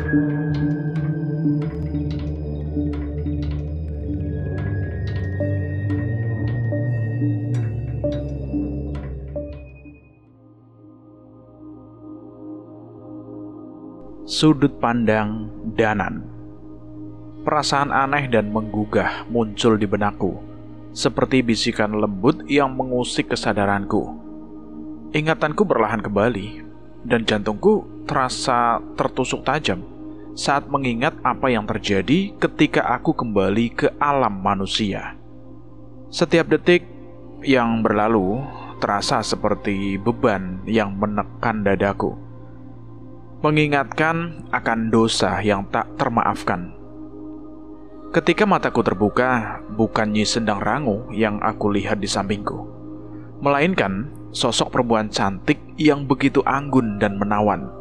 Sudut pandang Danan. Perasaan aneh dan menggugah muncul di benakku, seperti bisikan lembut yang mengusik kesadaranku. Ingatanku berlahan kembali, dan jantungku terasa tertusuk tajam saat mengingat apa yang terjadi ketika aku kembali ke alam manusia. Setiap detik yang berlalu terasa seperti beban yang menekan dadaku, mengingatkan akan dosa yang tak termaafkan. Ketika mataku terbuka, bukan Nyi Sendang Rangu yang aku lihat di sampingku, melainkan sosok perempuan cantik yang begitu anggun dan menawan.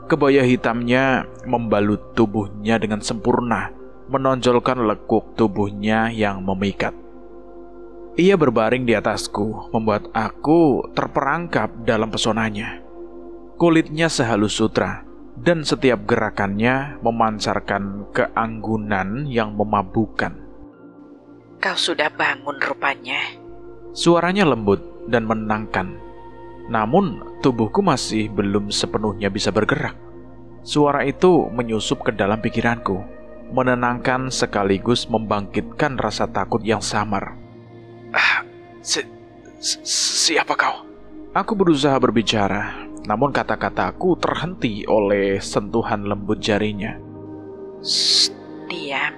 Kebaya hitamnya membalut tubuhnya dengan sempurna, menonjolkan lekuk tubuhnya yang memikat. Ia berbaring di atasku, membuat aku terperangkap dalam pesonanya. Kulitnya sehalus sutra, dan setiap gerakannya memancarkan keanggunan yang memabukkan. Kau sudah bangun rupanya. Suaranya lembut dan menenangkan, namun tubuhku masih belum sepenuhnya bisa bergerak. Suara itu menyusup ke dalam pikiranku, menenangkan sekaligus membangkitkan rasa takut yang samar. Siapa kau? Aku berusaha berbicara, namun kata-kataku terhenti oleh sentuhan lembut jarinya. Shh, diam.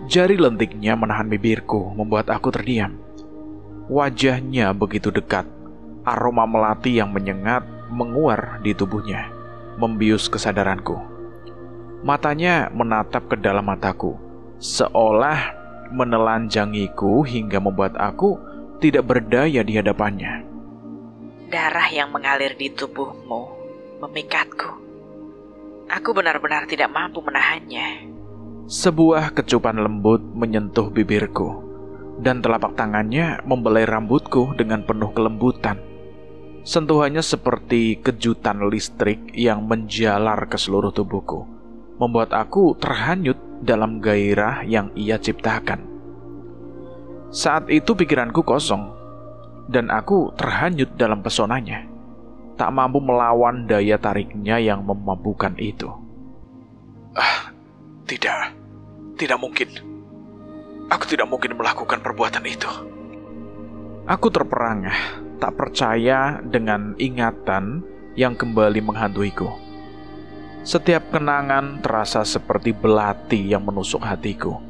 Jari lentiknya menahan bibirku, membuat aku terdiam. Wajahnya begitu dekat, aroma melati yang menyengat menguar di tubuhnya, membius kesadaranku. Matanya menatap ke dalam mataku, seolah menelanjangiku hingga membuat aku tidak berdaya di hadapannya. Darah yang mengalir di tubuhmu memikatku. Aku benar-benar tidak mampu menahannya. Sebuah kecupan lembut menyentuh bibirku, dan telapak tangannya membelai rambutku dengan penuh kelembutan. Sentuhannya seperti kejutan listrik yang menjalar ke seluruh tubuhku, membuat aku terhanyut dalam gairah yang ia ciptakan. Saat itu pikiranku kosong, dan aku terhanyut dalam pesonanya, tak mampu melawan daya tariknya yang memabukkan itu. Tidak mungkin. Aku tidak mungkin melakukan perbuatan itu. Aku terperangah, tak percaya dengan ingatan yang kembali menghantuiku. Setiap kenangan terasa seperti belati yang menusuk hatiku,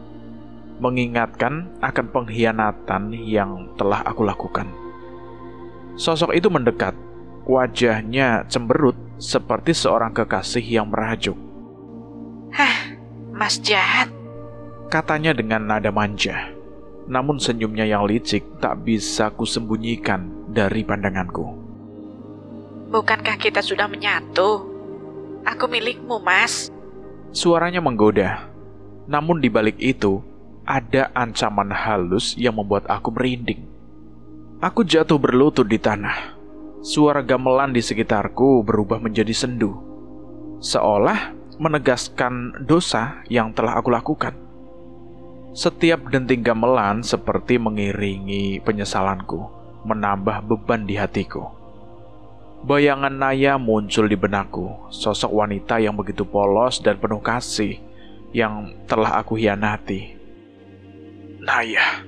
mengingatkan akan pengkhianatan yang telah aku lakukan. Sosok itu mendekat, wajahnya cemberut seperti seorang kekasih yang merajuk. Mas jahat, Katanya dengan nada manja, namun senyumnya yang licik tak bisa kusembunyikan dari pandanganku. Bukankah kita sudah menyatu? Aku milikmu, Mas. Suaranya menggoda, namun di balik itu ada ancaman halus yang membuat aku merinding. Aku jatuh berlutut di tanah. Suara gamelan di sekitarku berubah menjadi sendu, seolah menegaskan dosa yang telah aku lakukan. Setiap denting gamelan seperti mengiringi penyesalanku, menambah beban di hatiku. Bayangan Naya muncul di benakku, sosok wanita yang begitu polos dan penuh kasih yang telah aku hianati. Naya,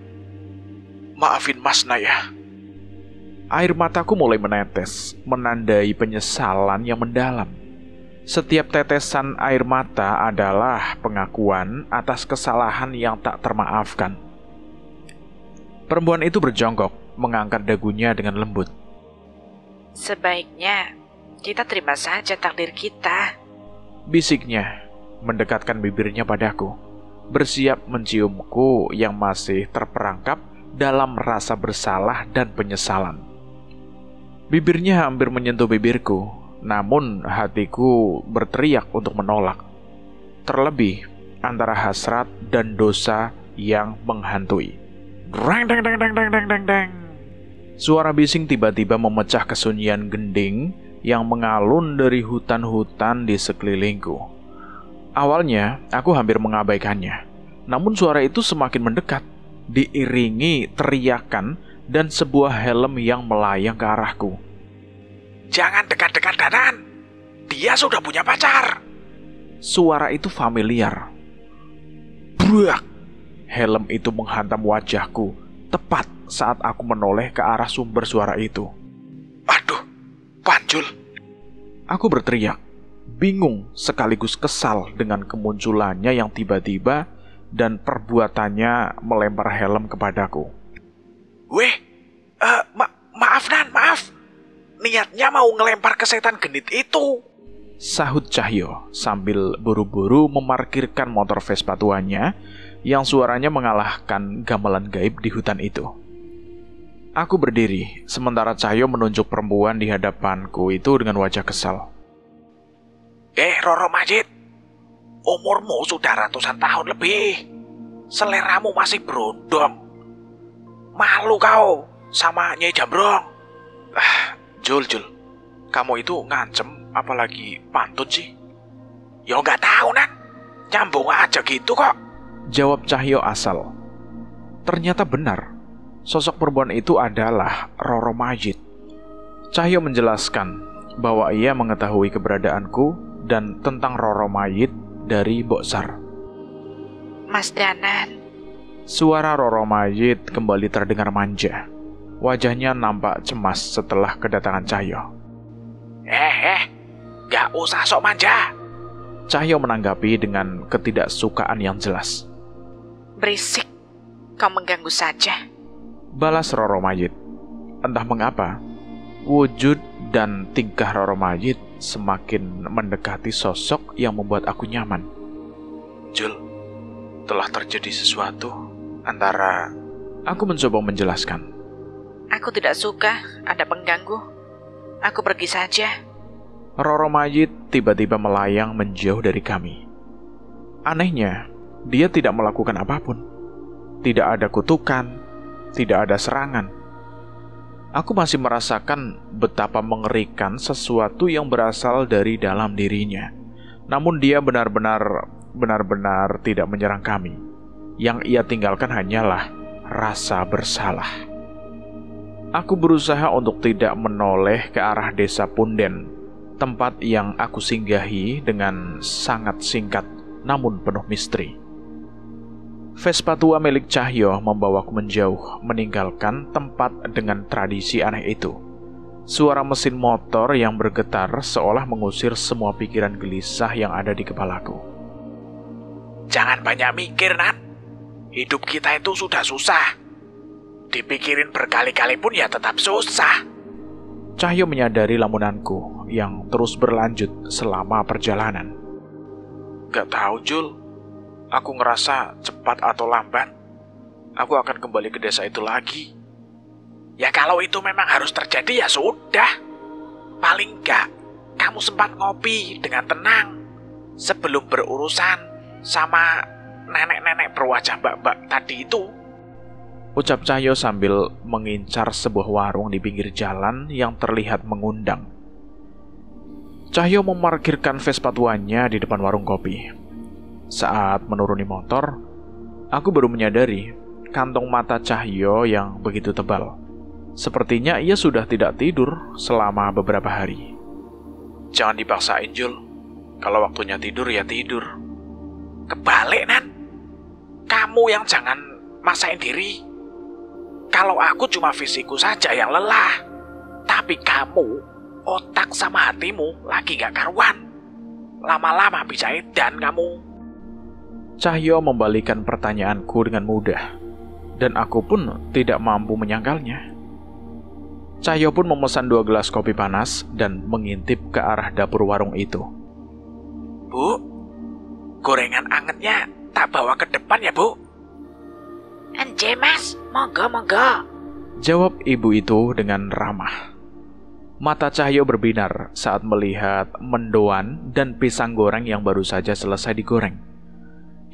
maafin Mas Naya. Air mataku mulai menetes, menandai penyesalan yang mendalam. Setiap tetesan air mata adalah pengakuan atas kesalahan yang tak termaafkan. Perempuan itu berjongkok, mengangkat dagunya dengan lembut. Sebaiknya kita terima saja takdir kita, bisiknya, mendekatkan bibirnya padaku, bersiap menciumku yang masih terperangkap dalam rasa bersalah dan penyesalan. Bibirnya hampir menyentuh bibirku, namun hatiku berteriak untuk menolak. Terlebih antara hasrat dan dosa yang menghantui. Dreng deng deng deng deng deng deng deng. Suara bising tiba-tiba memecah kesunyian gending yang mengalun dari hutan-hutan di sekelilingku. Awalnya, aku hampir mengabaikannya. Namun suara itu semakin mendekat, diiringi teriakan dan sebuah helm yang melayang ke arahku. Jangan dekat-dekat Danan. Dia sudah punya pacar. Suara itu familiar. Brak! Helm itu menghantam wajahku, tepat saat aku menoleh ke arah sumber suara itu. Aduh, Panjul. Aku berteriak, bingung sekaligus kesal dengan kemunculannya yang tiba-tiba dan perbuatannya melempar helm kepadaku. Weh, maaf Nan, maaf. Niatnya mau ngelempar ke setan genit itu. Sahut Cahyo sambil buru-buru memarkirkan motor Vespa tuanya yang suaranya mengalahkan gamelan gaib di hutan itu. Aku berdiri, sementara Cahyo menunjuk perempuan di hadapanku itu dengan wajah kesal. Roro Majid, umurmu sudah ratusan tahun lebih. Seleramu masih berondong. Malu kau sama Nyai Jambrong. Jul, kamu itu ngancem apalagi pantun sih? Ya nggak tahu Nan, nyambung aja gitu kok. Jawab Cahyo asal. Ternyata benar, sosok perempuan itu adalah Roro Majid. Cahyo menjelaskan bahwa ia mengetahui keberadaanku dan tentang Roro Majid dari Boksar. Mas Danan. Suara Roro Majid kembali terdengar manja. Wajahnya nampak cemas setelah kedatangan Cahyo. Gak usah sok manja. Cahyo menanggapi dengan ketidaksukaan yang jelas. Berisik, kau mengganggu saja. Balas Roro Majid. Entah mengapa, wujud dan tingkah Roro Majid semakin mendekati sosok yang membuat aku nyaman. Jul, telah terjadi sesuatu antara... Aku mencoba menjelaskan. Aku tidak suka ada pengganggu. Aku pergi saja. Roro Majid tiba-tiba melayang menjauh dari kami. Anehnya, dia tidak melakukan apapun. Tidak ada kutukan, tidak ada serangan. Aku masih merasakan betapa mengerikan sesuatu yang berasal dari dalam dirinya. Namun dia benar-benar tidak menyerang kami. Yang ia tinggalkan hanyalah rasa bersalah. Aku berusaha untuk tidak menoleh ke arah desa Punden, tempat yang aku singgahi dengan sangat singkat namun penuh misteri. Vespa tua milik Cahyo membawaku menjauh, meninggalkan tempat dengan tradisi aneh itu. Suara mesin motor yang bergetar seolah mengusir semua pikiran gelisah yang ada di kepalaku. Jangan banyak mikir, Nan. Hidup kita itu sudah susah. Dipikirin berkali-kali pun ya tetap susah. Cahyo menyadari lamunanku yang terus berlanjut selama perjalanan. Gak tahu, Jul. Aku ngerasa cepat atau lambat, aku akan kembali ke desa itu lagi. Ya kalau itu memang harus terjadi ya sudah. Paling gak, kamu sempat ngopi dengan tenang sebelum berurusan sama nenek-nenek berwajah mbak-mbak tadi itu. Ucap Cahyo sambil mengincar sebuah warung di pinggir jalan yang terlihat mengundang. Cahyo memarkirkan Vespa tuanya di depan warung kopi. Saat menuruni motor, aku baru menyadari kantong mata Cahyo yang begitu tebal. Sepertinya ia sudah tidak tidur selama beberapa hari. Jangan dipaksain, Jul. Kalau waktunya tidur ya tidur. Kebalik, Nan. Kamu yang jangan maksain diri. Kalau aku cuma fisikku saja yang lelah, tapi kamu, otak sama hatimu lagi gak karuan. Lama-lama bisa edan kamu. Cahyo membalikan pertanyaanku dengan mudah, dan aku pun tidak mampu menyangkalnya. Cahyo pun memesan 2 gelas kopi panas dan mengintip ke arah dapur warung itu. Bu, gorengan angetnya tak bawa ke depan ya, Bu? Anje mas, monggo. Jawab ibu itu dengan ramah. Mata Cahyo berbinar saat melihat mendoan dan pisang goreng yang baru saja selesai digoreng.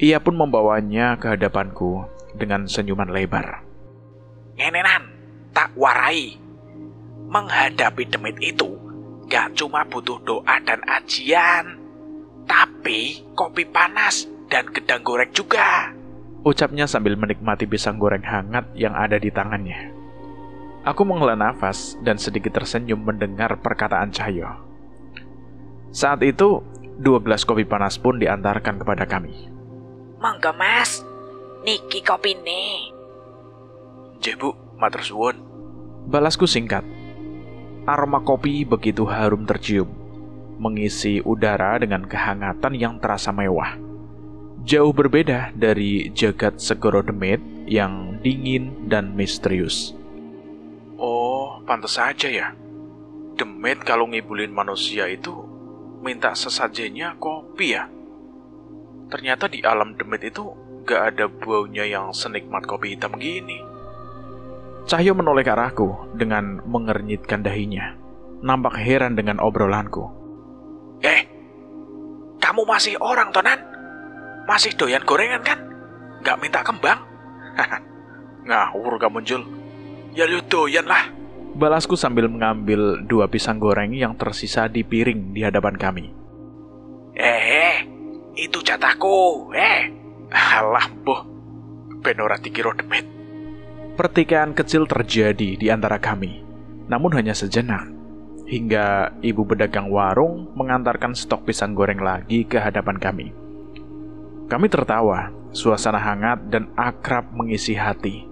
Ia pun membawanya ke hadapanku dengan senyuman lebar. Ngenenan, tak warai. Menghadapi demit itu gak cuma butuh doa dan ajian, Tapi kopi panas dan gedang goreng juga, ucapnya sambil menikmati pisang goreng hangat yang ada di tangannya. Aku menghela nafas dan sedikit tersenyum mendengar perkataan Cahyo. Saat itu, 2 gelas kopi panas pun diantarkan kepada kami. Monggo mas, niki kopi nih. "Nggih Bu, matur suwun." Balasku singkat. Aroma kopi begitu harum tercium, mengisi udara dengan kehangatan yang terasa mewah. Jauh berbeda dari jagat Segoro Demit yang dingin dan misterius. Oh, pantas saja ya. Demit kalau ngibulin manusia itu minta sesajennya kopi ya. Ternyata di alam Demit itu gak ada baunya yang senikmat kopi hitam gini. Cahyo menoleh ke arahku dengan mengernyitkan dahinya. Nampak heran dengan obrolanku. Kamu masih orang Tonan? Masih doyan gorengan kan? Gak minta kembang? Ngawur kamu Jul. Ya lu doyan lah. Balasku sambil mengambil 2 pisang goreng yang tersisa di piring di hadapan kami. Itu jatahku. Alah boh, ben ora dikira Demit. Pertikaian kecil terjadi di antara kami, namun hanya sejenak, hingga ibu pedagang warung mengantarkan stok pisang goreng lagi ke hadapan kami. Kami tertawa, suasana hangat dan akrab mengisi hati.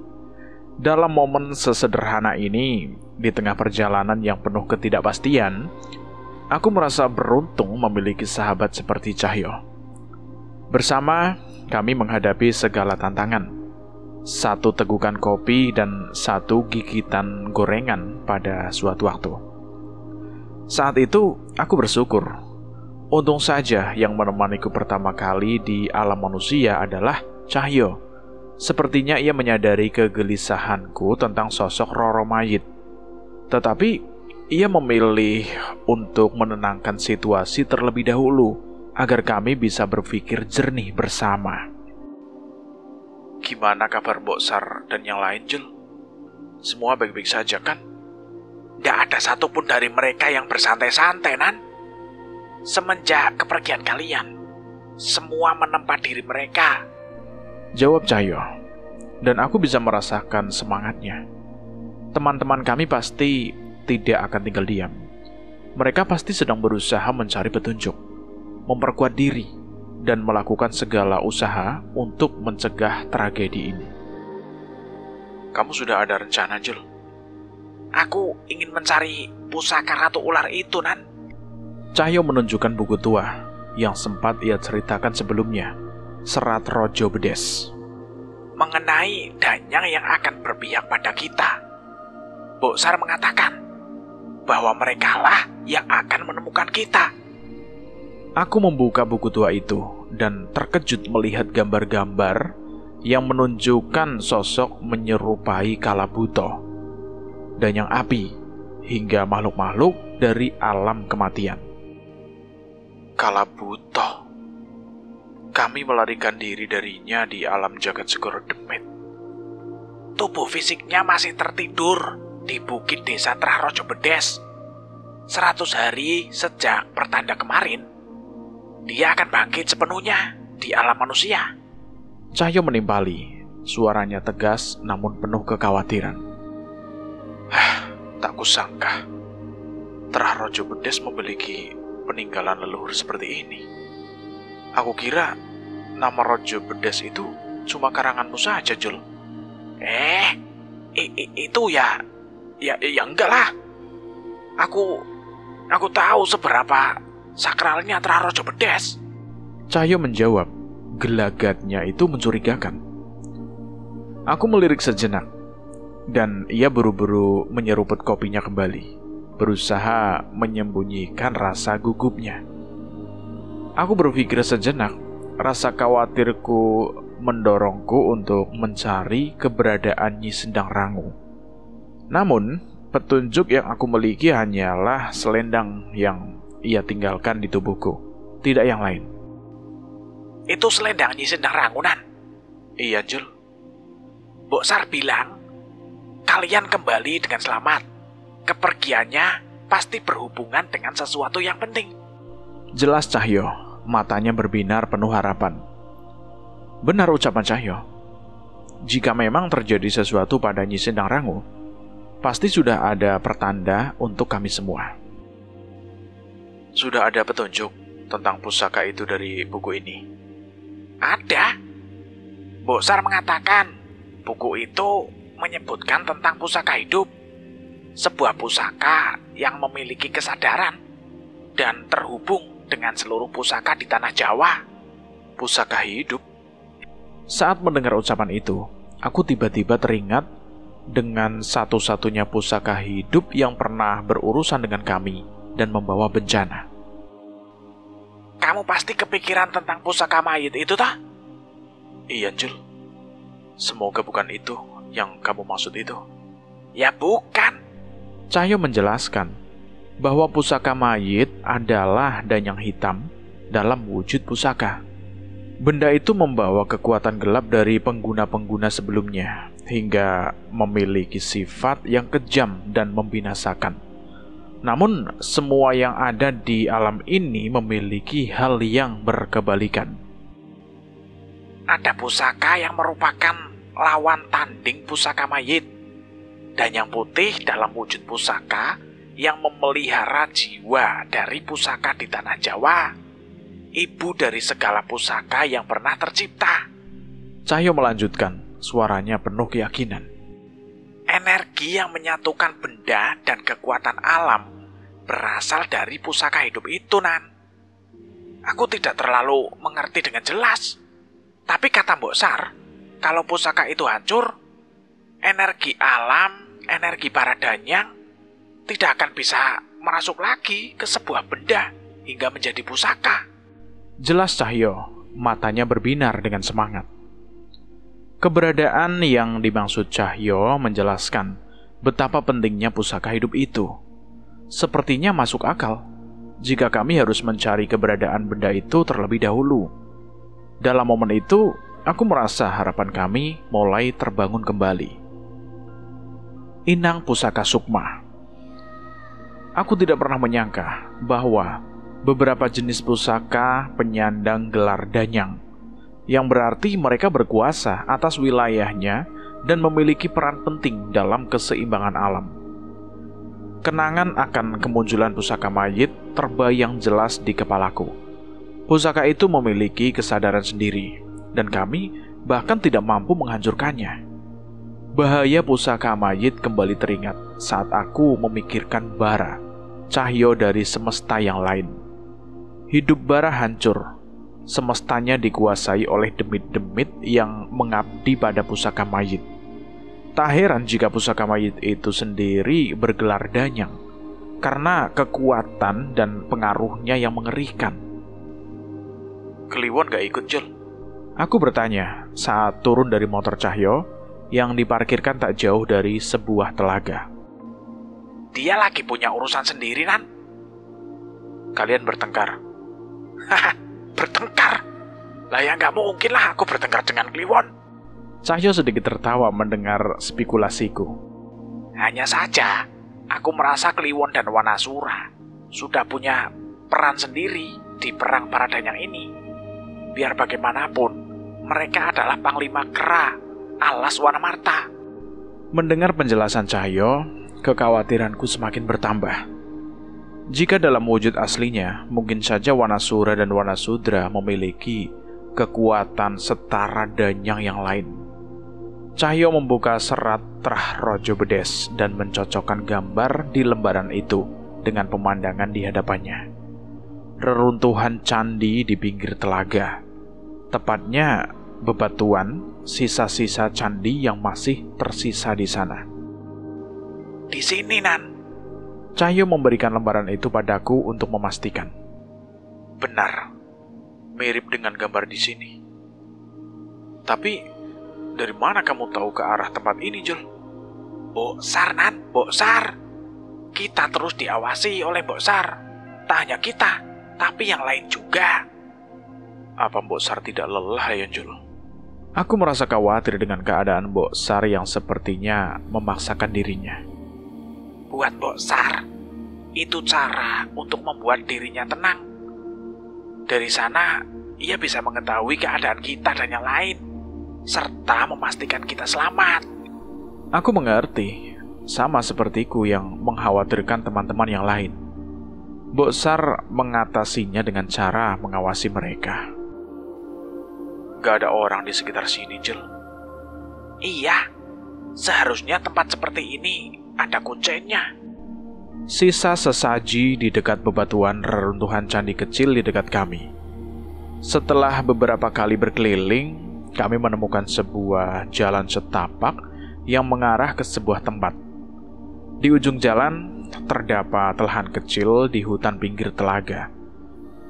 Dalam momen sesederhana ini, di tengah perjalanan yang penuh ketidakpastian, aku merasa beruntung memiliki sahabat seperti Cahyo. Bersama, kami menghadapi segala tantangan. 1 tegukan kopi dan 1 gigitan gorengan pada suatu waktu. Saat itu, aku bersyukur. Untung saja yang menemaniku pertama kali di alam manusia adalah Cahyo. Sepertinya ia menyadari kegelisahanku tentang sosok Roro mayit. Tetapi, ia memilih untuk menenangkan situasi terlebih dahulu, agar kami bisa berpikir jernih bersama. Gimana kabar Mbok Sar dan yang lain Jul? Semua baik-baik saja kan? Nggak ada satupun dari mereka yang bersantai-santai Nan. Semenjak kepergian kalian, semua menempa diri mereka. Jawab Cahyo, dan aku bisa merasakan semangatnya. Teman-teman kami pasti tidak akan tinggal diam. Mereka pasti sedang berusaha mencari petunjuk, memperkuat diri, dan melakukan segala usaha untuk mencegah tragedi ini. Kamu sudah ada rencana, Jul? Aku ingin mencari pusaka Ratu Ular itu, Nan. Cahyo menunjukkan buku tua yang sempat ia ceritakan sebelumnya, Serat Rojo Bedes. Mengenai danyang yang akan berpihak pada kita. Mbok Sar mengatakan bahwa merekalah yang akan menemukan kita. Aku membuka buku tua itu dan terkejut melihat gambar-gambar yang menunjukkan sosok menyerupai Kalabuto, danyang api, hingga makhluk-makhluk dari alam kematian. Kalabuto. Kami melarikan diri darinya di alam jagat Segoro Demit. Tubuh fisiknya masih tertidur di bukit desa Trahrojo Bedes. 100 hari sejak pertanda kemarin, dia akan bangkit sepenuhnya di alam manusia. Cahyo menimpali, suaranya tegas namun penuh kekhawatiran. Tak kusangka Trahrojo Bedes memiliki peninggalan leluhur seperti ini. Aku kira nama Rojo Bedes itu cuma karanganmu saja, Jul. Itu ya enggak lah. Aku tahu seberapa sakralnya Trahrojo Bedes. Cahyo menjawab, gelagatnya itu mencurigakan. Aku melirik sejenak, dan ia buru-buru menyeruput kopinya kembali, berusaha menyembunyikan rasa gugupnya. Aku berpikir sejenak, rasa khawatirku mendorongku untuk mencari keberadaan Nyi Sendang Rangu. Namun, petunjuk yang aku miliki hanyalah selendang yang ia tinggalkan di tubuhku, tidak yang lain. Itu selendang Nyi Sendang Rangu, Nan? Iya, Jul. Mbok Sar bilang, kalian kembali dengan selamat. Kepergiannya pasti berhubungan dengan sesuatu yang penting. Jelas Cahyo, matanya berbinar penuh harapan. Benar ucapan Cahyo. Jika memang terjadi sesuatu pada Nyi Sendang Rangu, pasti sudah ada pertanda untuk kami semua. Sudah ada petunjuk tentang pusaka itu dari buku ini? Ada. Mbok Sar mengatakan buku itu menyebutkan tentang pusaka hidup. Sebuah pusaka yang memiliki kesadaran dan terhubung dengan seluruh pusaka di tanah Jawa. Pusaka hidup? Saat mendengar ucapan itu, aku tiba-tiba teringat dengan satu-satunya pusaka hidup yang pernah berurusan dengan kami dan membawa bencana. Kamu pasti kepikiran tentang pusaka mayit itu, tak? Iya, Jul. Semoga bukan itu yang kamu maksud itu. Ya bukan. Cahyo menjelaskan bahwa pusaka mayit adalah danyang hitam dalam wujud pusaka. Benda itu membawa kekuatan gelap dari pengguna-pengguna sebelumnya, hingga memiliki sifat yang kejam dan membinasakan. Namun, semua yang ada di alam ini memiliki hal yang berkebalikan. Ada pusaka yang merupakan lawan tanding pusaka mayit, dan yang putih dalam wujud pusaka yang memelihara jiwa dari pusaka di tanah Jawa, ibu dari segala pusaka yang pernah tercipta. Cahyo melanjutkan, suaranya penuh keyakinan. Energi yang menyatukan benda dan kekuatan alam berasal dari pusaka hidup itu, Nan. Aku tidak terlalu mengerti dengan jelas, tapi kata Mbok Sar, kalau pusaka itu hancur, energi alam, energi para danyang tidak akan bisa masuk lagi ke sebuah benda hingga menjadi pusaka. Jelas Cahyo, matanya berbinar dengan semangat. Keberadaan yang dimaksud Cahyo menjelaskan betapa pentingnya pusaka hidup itu. Sepertinya masuk akal jika kami harus mencari keberadaan benda itu terlebih dahulu. Dalam momen itu, aku merasa harapan kami mulai terbangun kembali. Inang Pusaka Sukma. Aku tidak pernah menyangka bahwa beberapa jenis pusaka penyandang gelar danyang, yang berarti mereka berkuasa atas wilayahnya dan memiliki peran penting dalam keseimbangan alam. Kenangan akan kemunculan pusaka mayit terbayang jelas di kepalaku. Pusaka itu memiliki kesadaran sendiri, dan kami bahkan tidak mampu menghancurkannya. Bahaya pusaka mayit kembali teringat saat aku memikirkan bara, cahyo dari semesta yang lain. Hidup bara hancur, semestanya dikuasai oleh demit-demit yang mengabdi pada pusaka mayit. Tak heran jika pusaka mayit itu sendiri bergelar danyang, karena kekuatan dan pengaruhnya yang mengerikan. Kliwon gak ikut, Jul? Aku bertanya saat turun dari motor Cahyo yang diparkirkan tak jauh dari sebuah telaga. Dia lagi punya urusan sendiri, Nan. Kalian bertengkar? Haha, bertengkar? Lah ya gak mungkin lah aku bertengkar dengan Kliwon. Cahyo sedikit tertawa mendengar spekulasiku. Hanya saja, aku merasa Kliwon dan Wanasura sudah punya peran sendiri di perang para danyang ini. Biar bagaimanapun, mereka adalah Panglima Kera alas Wanamarta. Mendengar penjelasan Cahyo, kekhawatiranku semakin bertambah. Jika dalam wujud aslinya, mungkin saja Wanasura dan Wanasudra memiliki kekuatan setara danyang yang lain. Cahyo membuka serat Trah Rojo Bedes dan mencocokkan gambar di lembaran itu dengan pemandangan di hadapannya. Reruntuhan candi di pinggir telaga, tepatnya bebatuan, sisa-sisa candi yang masih tersisa di sana. Di sini, Nan. Cahyo memberikan lembaran itu padaku untuk memastikan. Benar, mirip dengan gambar di sini. Tapi, dari mana kamu tahu ke arah tempat ini, Jul? Mbok Sar, Nan, Mbok Sar. Kita terus diawasi oleh Mbok Sar. Tak hanya kita, tapi yang lain juga. Apa Mbok Sar tidak lelah ya, Jul? Aku merasa khawatir dengan keadaan Mbok Sar yang sepertinya memaksakan dirinya. Buat Mbok Sar, itu cara untuk membuat dirinya tenang. Dari sana, ia bisa mengetahui keadaan kita dan yang lain, serta memastikan kita selamat. Aku mengerti, sama sepertiku yang mengkhawatirkan teman-teman yang lain. Boksar mengatasinya dengan cara mengawasi mereka. Gak ada orang di sekitar sini, Jel. Iya, seharusnya tempat seperti ini ada kuncinya. Sisa sesaji di dekat bebatuan reruntuhan candi kecil di dekat kami. Setelah beberapa kali berkeliling, kami menemukan sebuah jalan setapak yang mengarah ke sebuah tempat. Di ujung jalan terdapat lahan kecil di hutan pinggir telaga,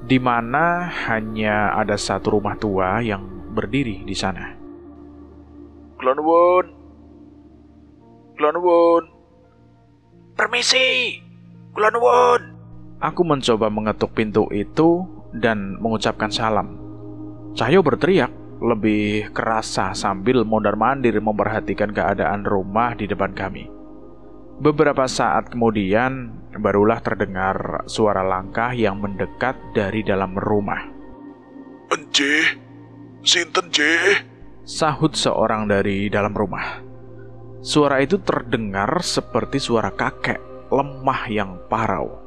di mana hanya ada satu rumah tua yang berdiri di sana. Klonwon, permisi, Klonwon. Aku mencoba mengetuk pintu itu dan mengucapkan salam. Cahyo berteriak lebih kerasa sambil mondar-mandir memperhatikan keadaan rumah di depan kami. Beberapa saat kemudian, barulah terdengar suara langkah yang mendekat dari dalam rumah. "Enje, sinten je?" Sahut seorang dari dalam rumah. Suara itu terdengar seperti suara kakek lemah yang parau.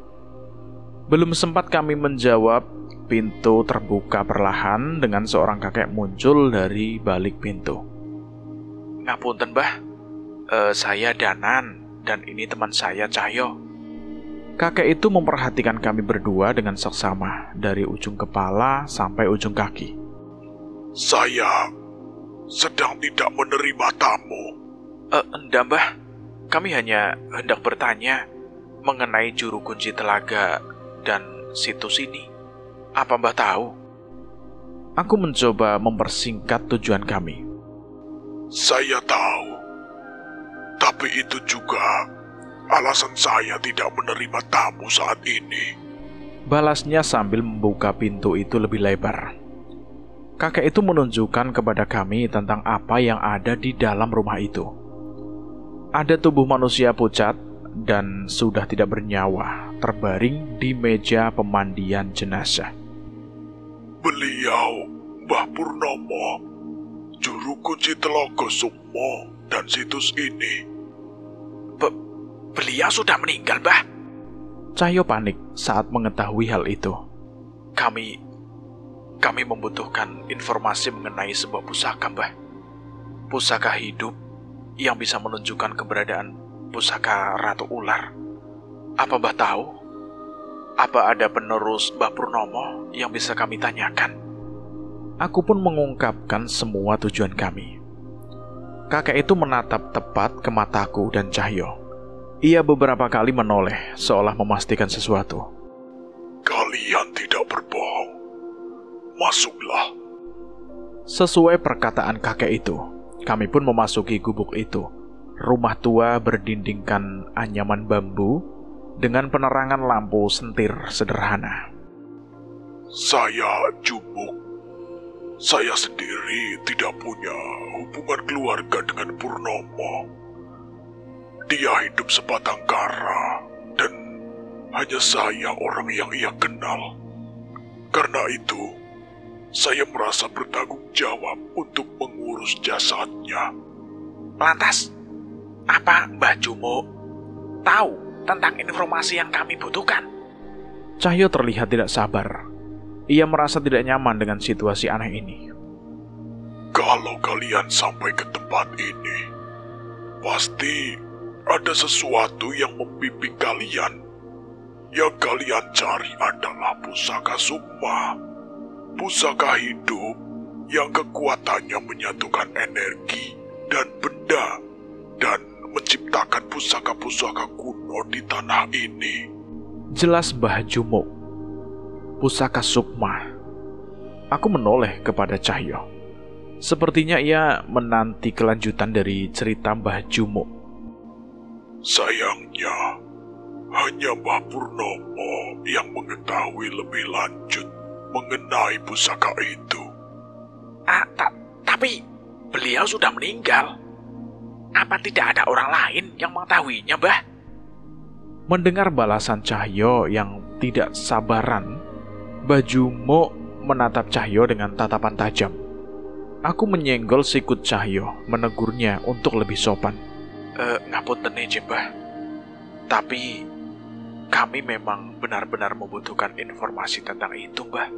Belum sempat kami menjawab, pintu terbuka perlahan dengan seorang kakek muncul dari balik pintu. Ngapunten, Mbah. Saya Danan, dan ini teman saya Cahyo. Kakek itu memperhatikan kami berdua dengan seksama, dari ujung kepala sampai ujung kaki. "Saya sedang tidak menerima tamu." Enggak, Mbah. Kami hanya hendak bertanya mengenai juru kunci telaga dan situs ini. Apa Mbah tahu? Aku mencoba mempersingkat tujuan kami. "Saya tahu. Tapi itu juga alasan saya tidak menerima tamu saat ini." Balasnya sambil membuka pintu itu lebih lebar. Kakek itu menunjukkan kepada kami tentang apa yang ada di dalam rumah itu. Ada tubuh manusia pucat dan sudah tidak bernyawa terbaring di meja pemandian jenazah. "Beliau, Mbah Purnomo, juru kunci Telaga Sukmo dan situs ini." Beliau sudah meninggal, Mbah. Cahyo panik saat mengetahui hal itu. Kami membutuhkan informasi mengenai sebuah pusaka, Mbah. Pusaka hidup yang bisa menunjukkan keberadaan pusaka Ratu Ular. Apa Mbah tahu? Apa ada penerus Mbah Purnomo yang bisa kami tanyakan? Aku pun mengungkapkan semua tujuan kami. Kakek itu menatap tepat ke mataku dan Cahyo. Ia beberapa kali menoleh, seolah memastikan sesuatu. "Kalian tidak berbohong. Masuklah." Sesuai perkataan kakek itu, kami pun memasuki gubuk itu. Rumah tua berdindingkan anyaman bambu dengan penerangan lampu sentir sederhana. "Saya Jumuk. Saya sendiri tidak punya hubungan keluarga dengan Purnomo. Dia hidup sebatang kara dan hanya saya orang yang ia kenal. Karena itu, saya merasa bertanggung jawab untuk mengurus jasadnya." Lantas, apa Mbah Jumo tahu tentang informasi yang kami butuhkan? Cahyo terlihat tidak sabar. Ia merasa tidak nyaman dengan situasi aneh ini. "Kalau kalian sampai ke tempat ini, pasti ada sesuatu yang membimbing kalian. Yang kalian cari adalah pusaka Sukma, pusaka hidup yang kekuatannya menyatukan energi dan benda dan menciptakan pusaka-pusaka kuno di tanah ini." Jelas Mbah Jumo. Pusaka Sukma. Aku menoleh kepada Cahyo. Sepertinya ia menanti kelanjutan dari cerita Mbah Jumo. "Sayangnya, hanya Mbah Purnomo yang mengetahui lebih lanjut mengenai pusaka itu." Tapi beliau sudah meninggal. Apa tidak ada orang lain yang mengetahuinya, Mbah? Mendengar balasan Cahyo yang tidak sabaran, Mbah Jumo menatap Cahyo dengan tatapan tajam. Aku menyenggol sikut Cahyo, menegurnya untuk lebih sopan. Ngapunten Mbah. Tapi kami memang benar-benar membutuhkan informasi tentang itu, Mbah.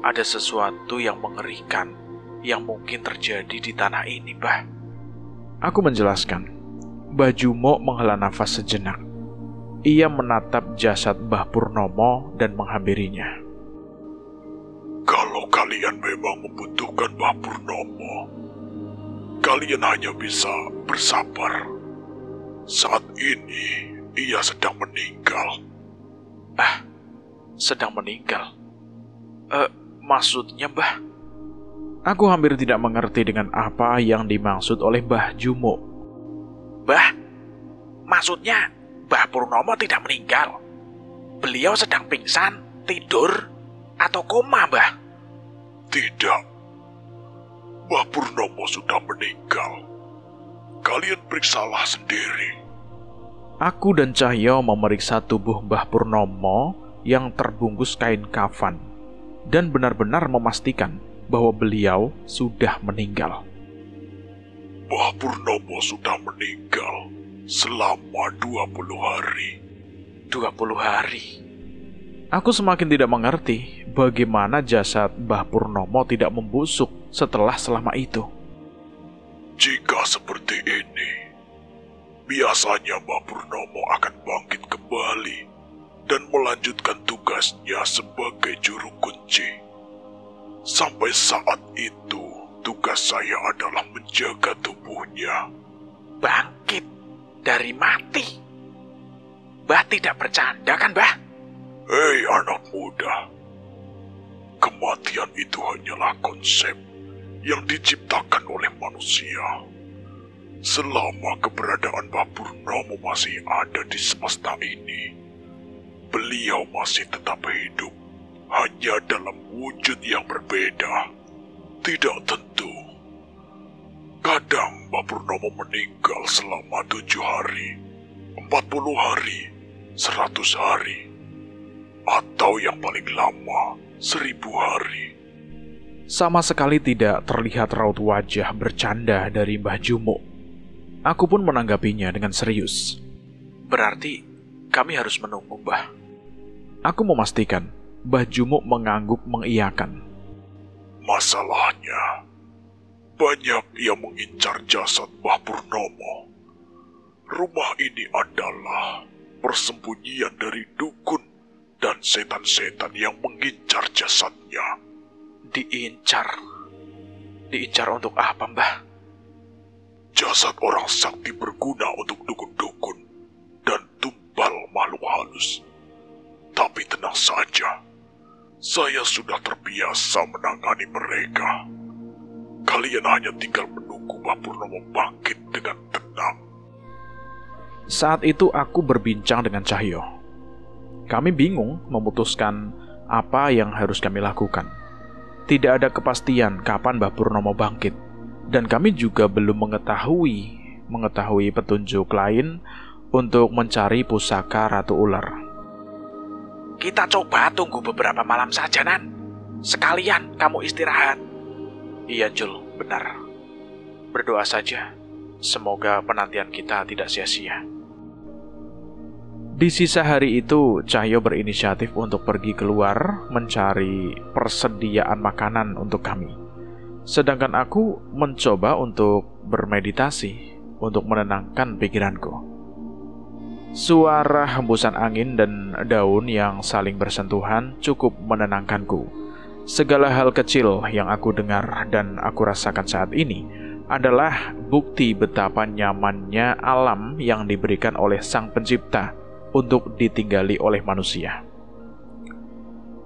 Ada sesuatu yang mengerikan yang mungkin terjadi di tanah ini, Mbah. Aku menjelaskan. Mbah Jumo menghela nafas sejenak. Ia menatap jasad Mbah Purnomo dan menghampirinya. Kalau kalian memang membutuhkan Mbah Purnomo, kalian hanya bisa bersabar. Saat ini, ia sedang meninggal. Sedang meninggal? Maksudnya, Mbah? Aku hampir tidak mengerti dengan apa yang dimaksud oleh Mbah Jumo. Mbah, maksudnya Mbah Purnomo tidak meninggal. Beliau sedang pingsan, tidur, atau koma, Mbah? Tidak. Mbah Purnomo sudah meninggal. Kalian periksalah sendiri. Aku dan Cahyo memeriksa tubuh Mbah Purnomo yang terbungkus kain kafan dan benar-benar memastikan bahwa beliau sudah meninggal. Mbah Purnomo sudah meninggal selama 20 hari. 20 hari? Aku semakin tidak mengerti bagaimana jasad Mbah Purnomo tidak membusuk selama itu. Jika seperti ini, biasanya Mbah Purnomo akan bangkit kembali dan melanjutkan tugasnya sebagai juru kunci. Sampai saat itu, tugas saya adalah menjaga tubuhnya. Bangkit dari mati? Mbah tidak bercanda kan, Mbah? Hei anak muda, kematian itu hanyalah konsep yang diciptakan oleh manusia. Selama keberadaan Mbah Purnomo masih ada di semesta ini, beliau masih tetap hidup, hanya dalam wujud yang berbeda. Tidak tentu. Kadang Mbah Purnomo meninggal selama 7 hari, 40 hari, 100 hari, atau yang paling lama 1000 hari. Sama sekali tidak terlihat raut wajah bercanda dari Mbah Jumo. Aku pun menanggapinya dengan serius. Berarti kami harus menunggu, Mbah. Aku memastikan Mbah Jumo mengangguk mengiyakan. Masalahnya, banyak yang mengincar jasad Mbah Purnomo. Rumah ini adalah persembunyian dari dukun dan setan-setan yang mengincar jasadnya. Diincar? Diincar untuk apa, Mbah? Jasad orang sakti berguna untuk dukun-dukun dan tumbal makhluk halus. Tapi tenang saja, saya sudah terbiasa menangani mereka. Kalian hanya tinggal menunggu Mbah Purnomo bangkit dengan tenang. Saat itu aku berbincang dengan Cahyo. Kami bingung memutuskan apa yang harus kami lakukan. Tidak ada kepastian kapan Mbah Purnomo bangkit, dan kami juga belum mengetahui petunjuk lain untuk mencari pusaka Ratu Ular. Kita coba tunggu beberapa malam saja, Nan. Sekalian kamu istirahat. Iya, Jul, benar. Berdoa saja, semoga penantian kita tidak sia-sia. Di sisa hari itu, Cahyo berinisiatif untuk pergi keluar mencari persediaan makanan untuk kami. Sedangkan aku mencoba untuk bermeditasi untuk menenangkan pikiranku. Suara hembusan angin dan daun yang saling bersentuhan cukup menenangkanku. Segala hal kecil yang aku dengar dan aku rasakan saat ini adalah bukti betapa nyamannya alam yang diberikan oleh Sang Pencipta untuk ditinggali oleh manusia.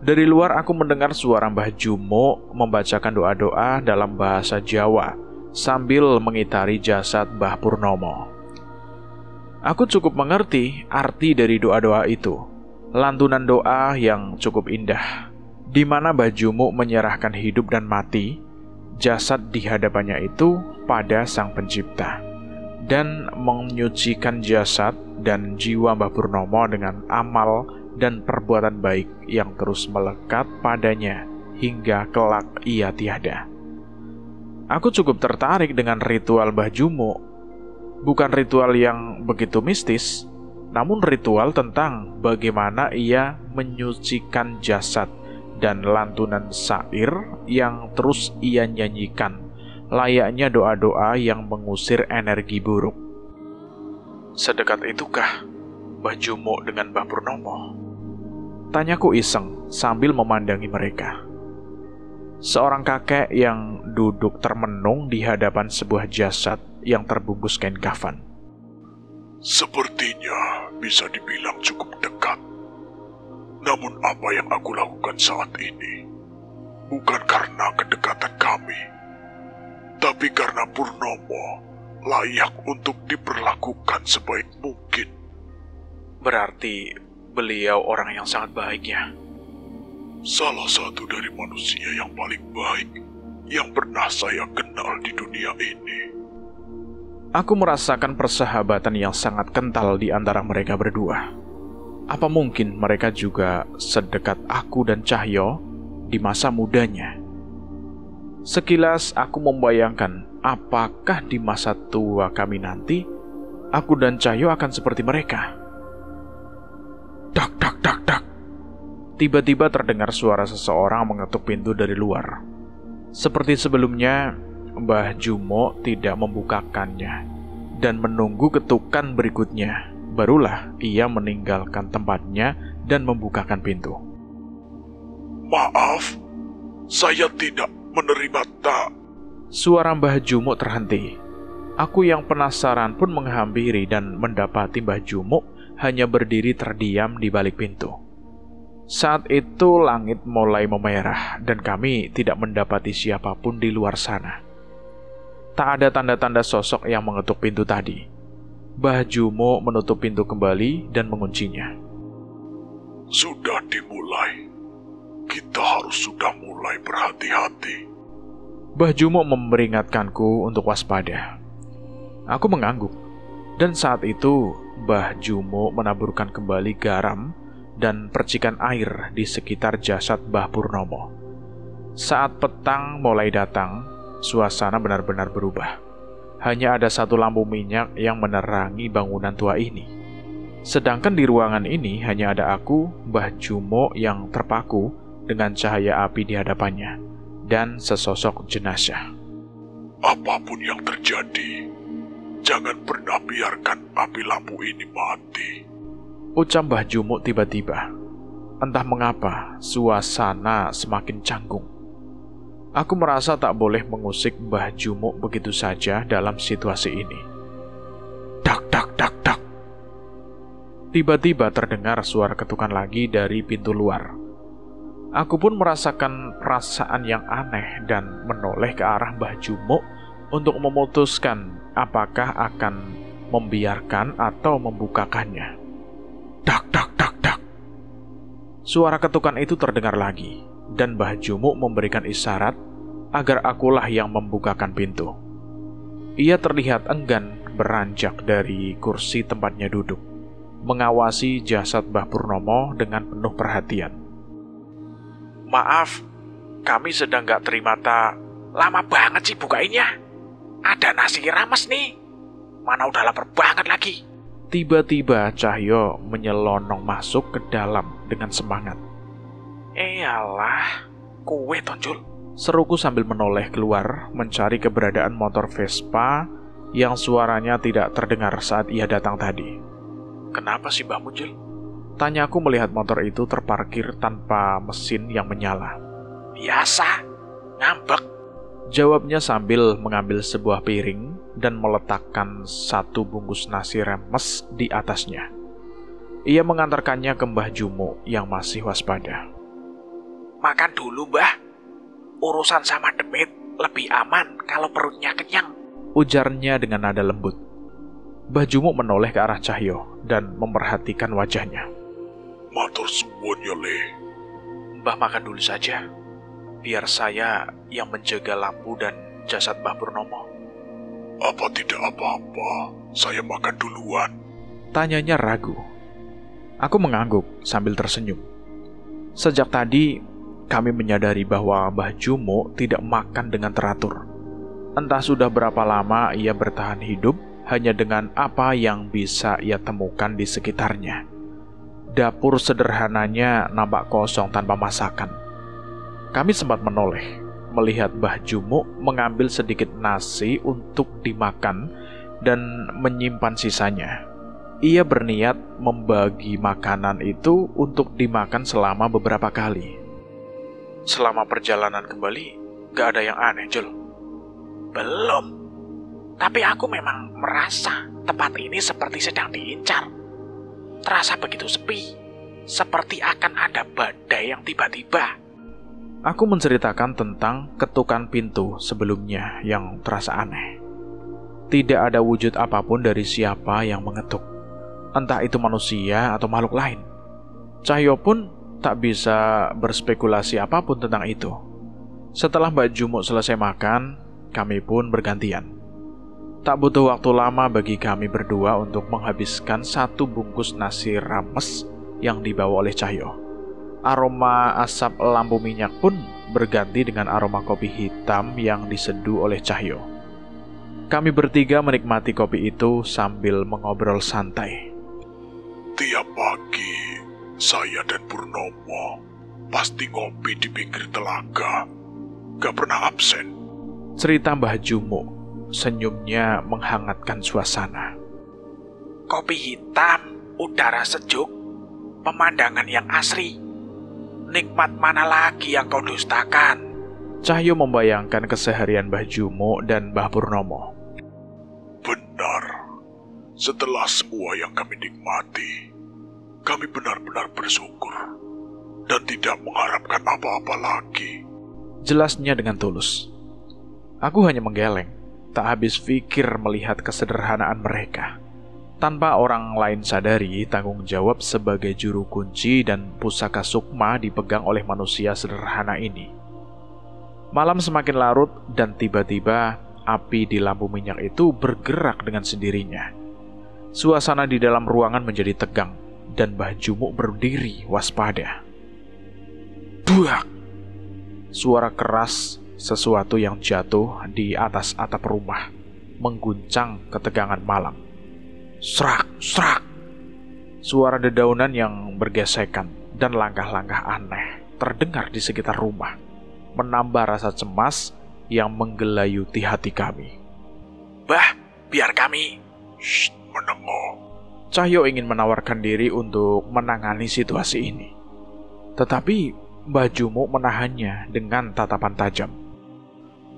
Dari luar aku mendengar suara Mbah Jumo membacakan doa-doa dalam bahasa Jawa sambil mengitari jasad Mbah Purnomo. Aku cukup mengerti arti dari doa-doa itu. Lantunan doa yang cukup indah, di mana Mbah Jumo menyerahkan hidup dan mati, jasad di hadapannya itu pada Sang Pencipta, dan menyucikan jasad dan jiwa Mbah Purnomo dengan amal dan perbuatan baik yang terus melekat padanya hingga kelak ia tiada. Aku cukup tertarik dengan ritual Mbah Jumo. Bukan ritual yang begitu mistis, namun ritual tentang bagaimana ia menyucikan jasad dan lantunan syair yang terus ia nyanyikan, layaknya doa-doa yang mengusir energi buruk. Sedekat itukah Mbah Jumo dengan Mbah Purnomo? Tanyaku iseng sambil memandangi mereka. Seorang kakek yang duduk termenung di hadapan sebuah jasad yang terbungkus kain kafan. Sepertinya bisa dibilang cukup dekat. Namun apa yang aku lakukan saat ini bukan karena kedekatan kami, tapi karena Purnomo layak untuk diperlakukan sebaik mungkin. Berarti beliau orang yang sangat baik ya? Salah satu dari manusia yang paling baik yang pernah saya kenal di dunia ini. Aku merasakan persahabatan yang sangat kental di antara mereka berdua. Apa mungkin mereka juga sedekat aku dan Cahyo di masa mudanya? Sekilas aku membayangkan apakah di masa tua kami nanti, aku dan Cahyo akan seperti mereka. Dak, dak, dak, dak. Tiba-tiba terdengar suara seseorang mengetuk pintu dari luar. Seperti sebelumnya, Mbah Jumo tidak membukakannya, dan menunggu ketukan berikutnya. Barulah ia meninggalkan tempatnya dan membukakan pintu. Maaf, saya tidak menerima Suara Mbah Jumo terhenti. Aku yang penasaran pun menghampiri dan mendapati Mbah Jumo hanya berdiri terdiam di balik pintu. Saat itu langit mulai memerah dan kami tidak mendapati siapapun di luar sana. Tak ada tanda-tanda sosok yang mengetuk pintu tadi. Mbah Jumo menutup pintu kembali dan menguncinya. Sudah dimulai. Kita harus sudah mulai berhati-hati. Mbah Jumo memperingatkanku untuk waspada. Aku mengangguk, dan saat itu Mbah Jumo menaburkan kembali garam dan percikan air di sekitar jasad Mbah Purnomo. Saat petang mulai datang, suasana benar-benar berubah. Hanya ada satu lampu minyak yang menerangi bangunan tua ini. Sedangkan di ruangan ini hanya ada aku, Mbah Jumo yang terpaku dengan cahaya api di hadapannya, dan sesosok jenazah. Apapun yang terjadi, jangan pernah biarkan api lampu ini mati, ucap Mbah Jumo tiba-tiba. Entah mengapa, suasana semakin canggung. Aku merasa tak boleh mengusik Mbah Jumo begitu saja dalam situasi ini. Dak, dak, dak, dak. Tiba-tiba terdengar suara ketukan lagi dari pintu luar. Aku pun merasakan perasaan yang aneh dan menoleh ke arah Mbah Jumo untuk memutuskan apakah akan membiarkan atau membukakannya. Dak, dak, dak, dak. Suara ketukan itu terdengar lagi, dan Mbah Jumo memberikan isyarat agar akulah yang membukakan pintu. Ia terlihat enggan beranjak dari kursi tempatnya duduk, mengawasi jasad Mbah Purnomo dengan penuh perhatian. Maaf, kami sedang gak terima lama banget sih bukainnya. Ada nasi rames nih. Mana udah lapar banget lagi. Tiba-tiba Cahyo menyelonong masuk ke dalam dengan semangat. Eyalah, kue tonjol. Seruku sambil menoleh keluar mencari keberadaan motor Vespa yang suaranya tidak terdengar saat ia datang tadi. Kenapa sih Mbah Munjul? Tanyaku melihat motor itu terparkir tanpa mesin yang menyala. Biasa, ngambek. Jawabnya sambil mengambil sebuah piring dan meletakkan satu bungkus nasi remes di atasnya. Ia mengantarkannya ke Mbah Jumo yang masih waspada. Makan dulu, Mbah. Urusan sama demit lebih aman kalau perutnya kenyang, ujarnya dengan nada lembut. Mbah Jumo menoleh ke arah Cahyo dan memperhatikan wajahnya. Matur suwun ya, Le. Mbah makan dulu saja, biar saya yang menjaga lampu dan jasad Mbah Purnomo. Apa tidak apa-apa, saya makan duluan, tanyanya ragu. Aku mengangguk sambil tersenyum. Sejak tadi, kami menyadari bahwa Mbah Jumo tidak makan dengan teratur. Entah sudah berapa lama ia bertahan hidup hanya dengan apa yang bisa ia temukan di sekitarnya. Dapur sederhananya nampak kosong tanpa masakan. Kami sempat menoleh melihat Mbah Jumo mengambil sedikit nasi untuk dimakan dan menyimpan sisanya. Ia berniat membagi makanan itu untuk dimakan selama beberapa kali. Selama perjalanan kembali, gak ada yang aneh, Jul? Belum. Tapi aku memang merasa tempat ini seperti sedang diincar. Terasa begitu sepi, seperti akan ada badai yang tiba-tiba. Aku menceritakan tentang ketukan pintu sebelumnya yang terasa aneh. Tidak ada wujud apapun dari siapa yang mengetuk. Entah itu manusia atau makhluk lain. Cahyo pun tak bisa berspekulasi apapun tentang itu. Setelah Mbak Jumo selesai makan, kami pun bergantian. Tak butuh waktu lama bagi kami berdua untuk menghabiskan 1 bungkus nasi rames yang dibawa oleh Cahyo. Aroma asap lampu minyak pun berganti dengan aroma kopi hitam yang diseduh oleh Cahyo. Kami bertiga menikmati kopi itu sambil mengobrol santai. Tiap pagi, saya dan Purnomo pasti ngopi di pinggir telaga. Gak pernah absen. Cerita Mbah Jumo, senyumnya menghangatkan suasana. Kopi hitam, udara sejuk, pemandangan yang asri. Nikmat mana lagi yang kau dustakan? Cahyo membayangkan keseharian Mbah Jumo dan Mbah Purnomo. Benar. Setelah semua yang kami nikmati, kami benar-benar bersyukur dan tidak mengharapkan apa-apa lagi. Jelasnya dengan tulus. Aku hanya menggeleng, tak habis pikir melihat kesederhanaan mereka. Tanpa orang lain sadari, tanggung jawab sebagai juru kunci dan pusaka sukma dipegang oleh manusia sederhana ini. Malam semakin larut dan tiba-tiba api di lampu minyak itu bergerak dengan sendirinya. Suasana di dalam ruangan menjadi tegang dan Mbah Jumo berdiri waspada. Buak! Suara keras sesuatu yang jatuh di atas atap rumah mengguncang ketegangan malam. Srak, srak. Suara dedaunan yang bergesekan dan langkah-langkah aneh terdengar di sekitar rumah, menambah rasa cemas yang menggelayuti hati kami. Bah, biar kami. Shh, menengok. Cahyo ingin menawarkan diri untuk menangani situasi ini. Tetapi Mbah Jumo menahannya dengan tatapan tajam.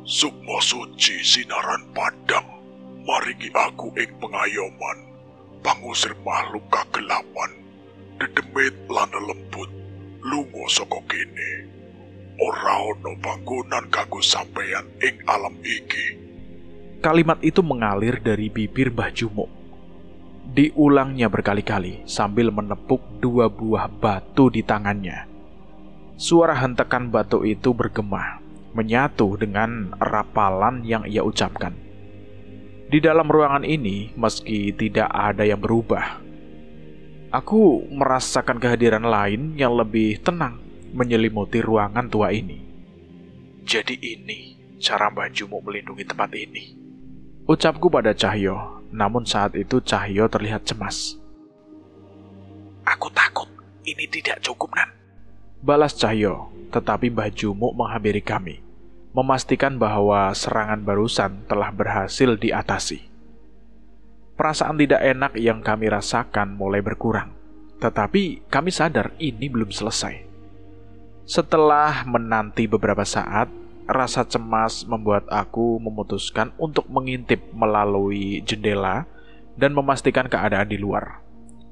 Sukma suci sinaran padang, maringi aku ing pengayoman. Pangusir makhluk kagelapan, dedemit lana lembut, lungo saka kene. Ora ono panggonan kanggo sampeyan ing alam iki. Kalimat itu mengalir dari bibir Mbah Jumo. Diulangnya berkali-kali sambil menepuk 2 buah batu di tangannya. Suara hentakan batu itu bergema, menyatu dengan rapalan yang ia ucapkan. Di dalam ruangan ini, meski tidak ada yang berubah, aku merasakan kehadiran lain yang lebih tenang menyelimuti ruangan tua ini. Jadi ini cara Mbah Jumo melindungi tempat ini. Ucapku pada Cahyo, namun saat itu Cahyo terlihat cemas. Aku takut ini tidak cukup, Nan. Balas Cahyo, tetapi Mbah Jumo menghampiri kami, memastikan bahwa serangan barusan telah berhasil diatasi. Perasaan tidak enak yang kami rasakan mulai berkurang, tetapi kami sadar ini belum selesai. Setelah menanti beberapa saat, rasa cemas membuat aku memutuskan untuk mengintip melalui jendela dan memastikan keadaan di luar.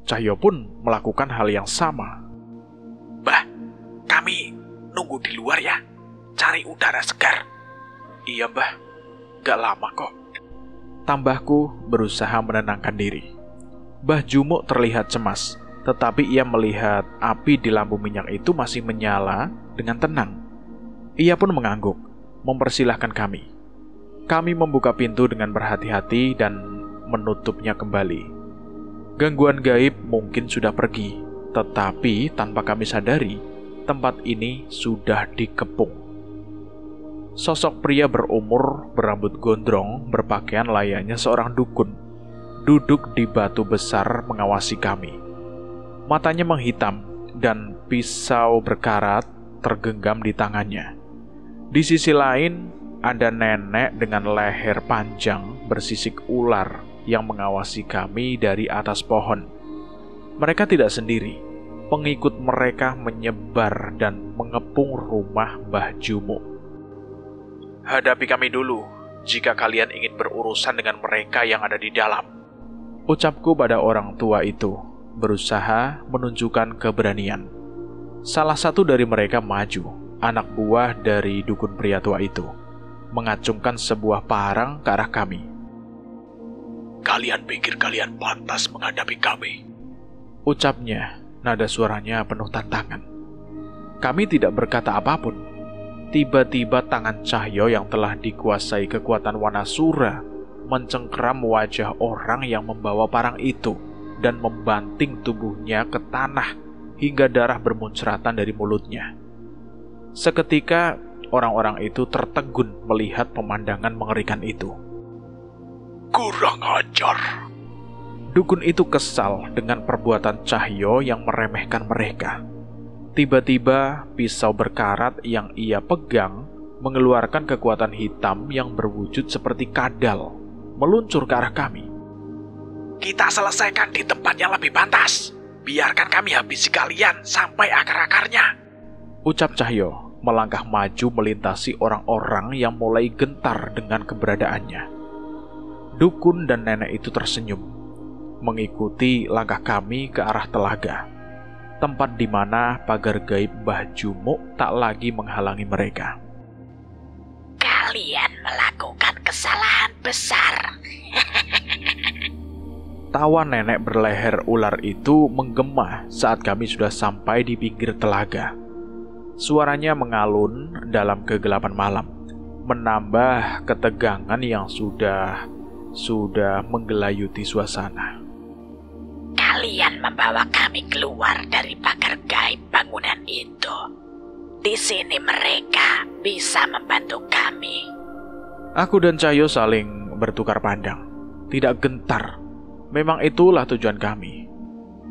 Cahyo pun melakukan hal yang sama. Bah, kami nunggu di luar ya. Cari udara segar. Iya, Mbah. Gak lama kok. Tambahku berusaha menenangkan diri. Mbah Jumo terlihat cemas, tetapi ia melihat api di lampu minyak itu masih menyala dengan tenang. Ia pun mengangguk, mempersilahkan kami. Kami membuka pintu dengan berhati-hati dan menutupnya kembali. Gangguan gaib mungkin sudah pergi, tetapi tanpa kami sadari, tempat ini sudah dikepung. Sosok pria berumur, berambut gondrong, berpakaian layaknya seorang dukun, duduk di batu besar mengawasi kami. Matanya menghitam dan pisau berkarat tergenggam di tangannya. Di sisi lain, ada nenek dengan leher panjang bersisik ular yang mengawasi kami dari atas pohon. Mereka tidak sendiri. Pengikut mereka menyebar dan mengepung rumah Mbah Jumo. Hadapi kami dulu jika kalian ingin berurusan dengan mereka yang ada di dalam. Ucapku pada orang tua itu, berusaha menunjukkan keberanian. Salah satu dari mereka maju, anak buah dari dukun pria tua itu, mengacungkan sebuah parang ke arah kami. Kalian pikir kalian pantas menghadapi kami? Ucapnya, nada suaranya penuh tantangan. Kami tidak berkata apapun. Tiba-tiba tangan Cahyo yang telah dikuasai kekuatan Wanasura mencengkeram wajah orang yang membawa parang itu dan membanting tubuhnya ke tanah hingga darah bermuncratan dari mulutnya. Seketika, orang-orang itu tertegun melihat pemandangan mengerikan itu. Kurang ajar. Dukun itu kesal dengan perbuatan Cahyo yang meremehkan mereka. Tiba-tiba, pisau berkarat yang ia pegang mengeluarkan kekuatan hitam yang berwujud seperti kadal, meluncur ke arah kami. Kita selesaikan di tempat yang lebih pantas. Biarkan kami habisi kalian sampai akar-akarnya. Ucap Cahyo melangkah maju melintasi orang-orang yang mulai gentar dengan keberadaannya. Dukun dan nenek itu tersenyum, mengikuti langkah kami ke arah telaga, tempat di mana pagar gaib Mbah Jumo tak lagi menghalangi mereka. Kalian melakukan kesalahan besar. Tawa nenek berleher ular itu menggema saat kami sudah sampai di pinggir telaga. Suaranya mengalun dalam kegelapan malam, menambah ketegangan yang sudah menggelayuti suasana. Kalian membawa kami keluar dari pagar gaib bangunan itu. Di sini mereka bisa membantu kami. Aku dan Cahyo saling bertukar pandang, tidak gentar. Memang itulah tujuan kami.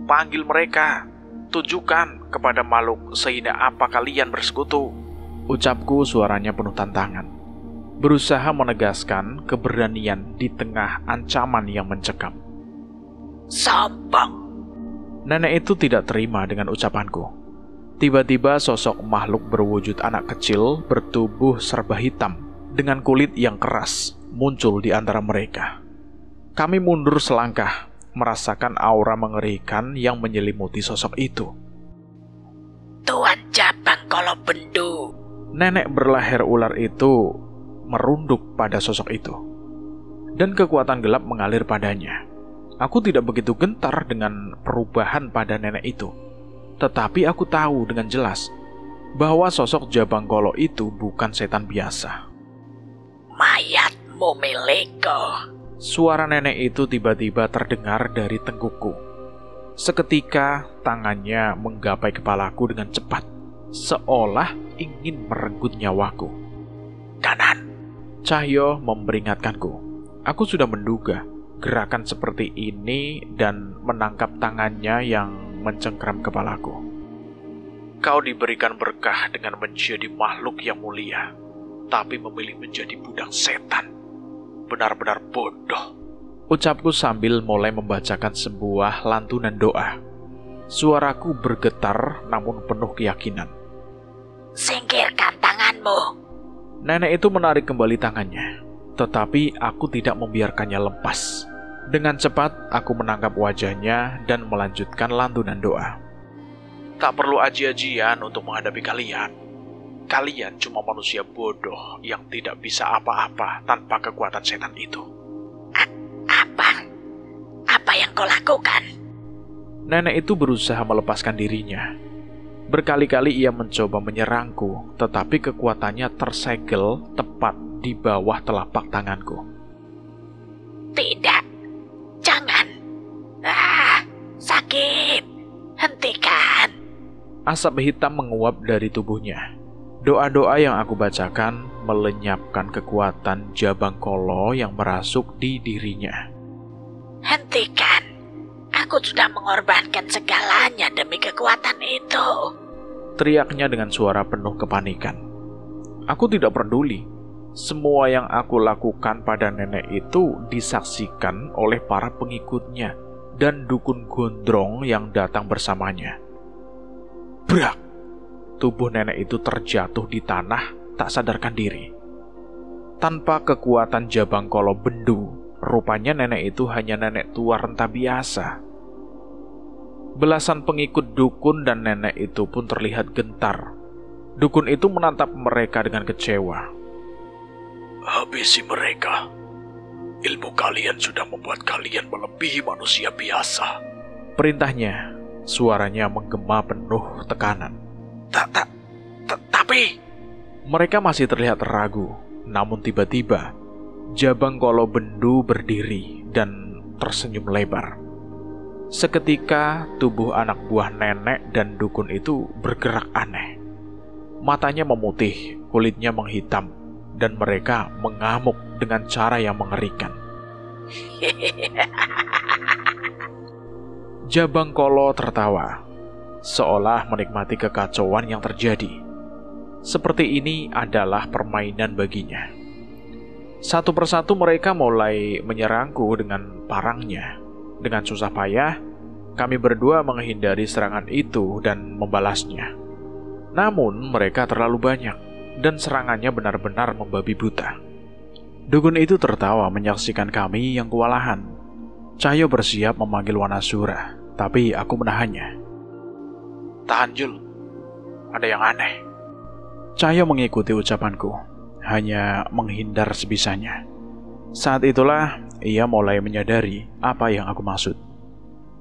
Panggil mereka. Tunjukkan kepada makhluk sehina apa kalian bersekutu. Ucapku suaranya penuh tantangan. Berusaha menegaskan keberanian di tengah ancaman yang mencekam. Sombong. Nenek itu tidak terima dengan ucapanku. Tiba-tiba sosok makhluk berwujud anak kecil bertubuh serba hitam dengan kulit yang keras muncul di antara mereka. Kami mundur selangkah, merasakan aura mengerikan yang menyelimuti sosok itu. Tuan Jabang Kolobendu. Nenek berleher ular itu merunduk pada sosok itu, dan kekuatan gelap mengalir padanya. Aku tidak begitu gentar dengan perubahan pada nenek itu, tetapi aku tahu dengan jelas bahwa sosok Jabang Kolo itu bukan setan biasa. Mayatmu milikku. Suara nenek itu tiba-tiba terdengar dari tengkukku. Seketika tangannya menggapai kepalaku dengan cepat, seolah ingin merenggut nyawaku. Kanan. Cahyo memperingatkanku. Aku sudah menduga gerakan seperti ini dan menangkap tangannya yang mencengkeram kepalaku. Kau diberikan berkah dengan menjadi makhluk yang mulia, tapi memilih menjadi budak setan. Benar-benar bodoh. Ucapku sambil mulai membacakan sebuah lantunan doa. Suaraku bergetar namun penuh keyakinan. Singkirkan tanganmu. Nenek itu menarik kembali tangannya, tetapi aku tidak membiarkannya lepas. Dengan cepat aku menangkap wajahnya dan melanjutkan lantunan doa. Tak perlu aji-ajian untuk menghadapi kalian. Kalian cuma manusia bodoh yang tidak bisa apa-apa tanpa kekuatan setan itu. Apa yang kau lakukan? Nenek itu berusaha melepaskan dirinya. Berkali-kali ia mencoba menyerangku, tetapi kekuatannya tersegel tepat di bawah telapak tanganku. Tidak, jangan. Sakit. Hentikan. Asap hitam menguap dari tubuhnya. Doa-doa yang aku bacakan melenyapkan kekuatan Jabangkolo yang merasuk di dirinya. Hentikan. Aku sudah mengorbankan segalanya demi kekuatan itu. Teriaknya dengan suara penuh kepanikan. Aku tidak peduli. Semua yang aku lakukan pada nenek itu disaksikan oleh para pengikutnya dan dukun gondrong yang datang bersamanya. Brak! Tubuh nenek itu terjatuh di tanah, tak sadarkan diri. Tanpa kekuatan Jabangkolo Bendu, rupanya nenek itu hanya nenek tua renta biasa. Belasan pengikut dukun dan nenek itu pun terlihat gentar. Dukun itu menatap mereka dengan kecewa. Habisi mereka. Ilmu kalian sudah membuat kalian melebihi manusia biasa. Perintahnya, suaranya menggema penuh tekanan. Tapi Mereka masih terlihat ragu, namun tiba-tiba Jabangkolo Bendu berdiri dan tersenyum lebar. Seketika tubuh anak buah nenek dan dukun itu bergerak aneh. Matanya memutih, kulitnya menghitam, dan mereka mengamuk dengan cara yang mengerikan. Jabangkolo tertawa, seolah menikmati kekacauan yang terjadi. Seperti ini adalah permainan baginya. Satu persatu mereka mulai menyerangku dengan parangnya. Dengan susah payah, kami berdua menghindari serangan itu dan membalasnya. Namun mereka terlalu banyak, dan serangannya benar-benar membabi buta. Dukun itu tertawa menyaksikan kami yang kewalahan. Cahyo bersiap memanggil Wanasura, tapi aku menahannya. tahan Jul, ada yang aneh. Cahyo mengikuti ucapanku, hanya menghindar sebisanya. Saat itulah ia mulai menyadari apa yang aku maksud.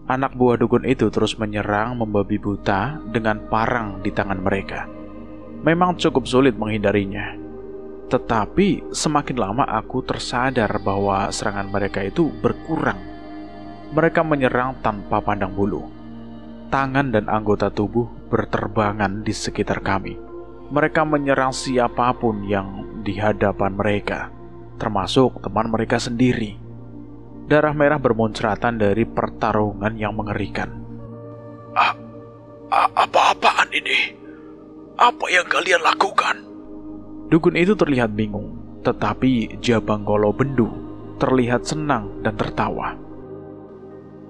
Anak buah dukun itu terus menyerang membabi buta dengan parang di tangan mereka. Memang cukup sulit menghindarinya. Tetapi semakin lama aku tersadar bahwa serangan mereka itu berkurang. Mereka menyerang tanpa pandang bulu. Tangan dan anggota tubuh berterbangan di sekitar kami. Mereka menyerang siapapun yang di hadapan mereka, termasuk teman mereka sendiri. Darah merah bermuncratan dari pertarungan yang mengerikan. Apa-apaan ini? Apa yang kalian lakukan? Dukun itu terlihat bingung, tetapi Jabangkolo Bendu terlihat senang dan tertawa.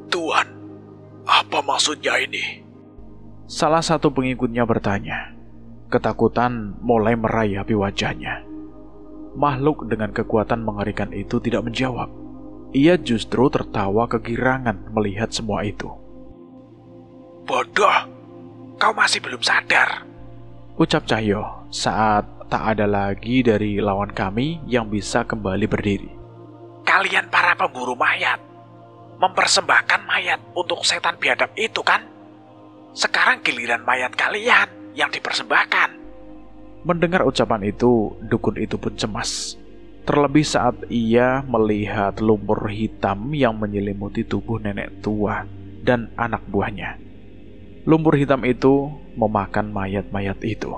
Tuan, apa maksudnya ini? Salah satu pengikutnya bertanya. Ketakutan mulai merayapi wajahnya. Makhluk dengan kekuatan mengerikan itu tidak menjawab. Ia justru tertawa kegirangan melihat semua itu. Bodoh, kau masih belum sadar, ucap Cahyo saat tak ada lagi dari lawan kami yang bisa kembali berdiri. Kalian para pemburu mayat mempersembahkan mayat untuk setan biadab itu kan? Sekarang giliran mayat kalian yang dipersembahkan. Mendengar ucapan itu, dukun itu pun cemas. Terlebih saat ia melihat lumpur hitam yang menyelimuti tubuh nenek tua dan anak buahnya. Lumpur hitam itu memakan mayat-mayat itu.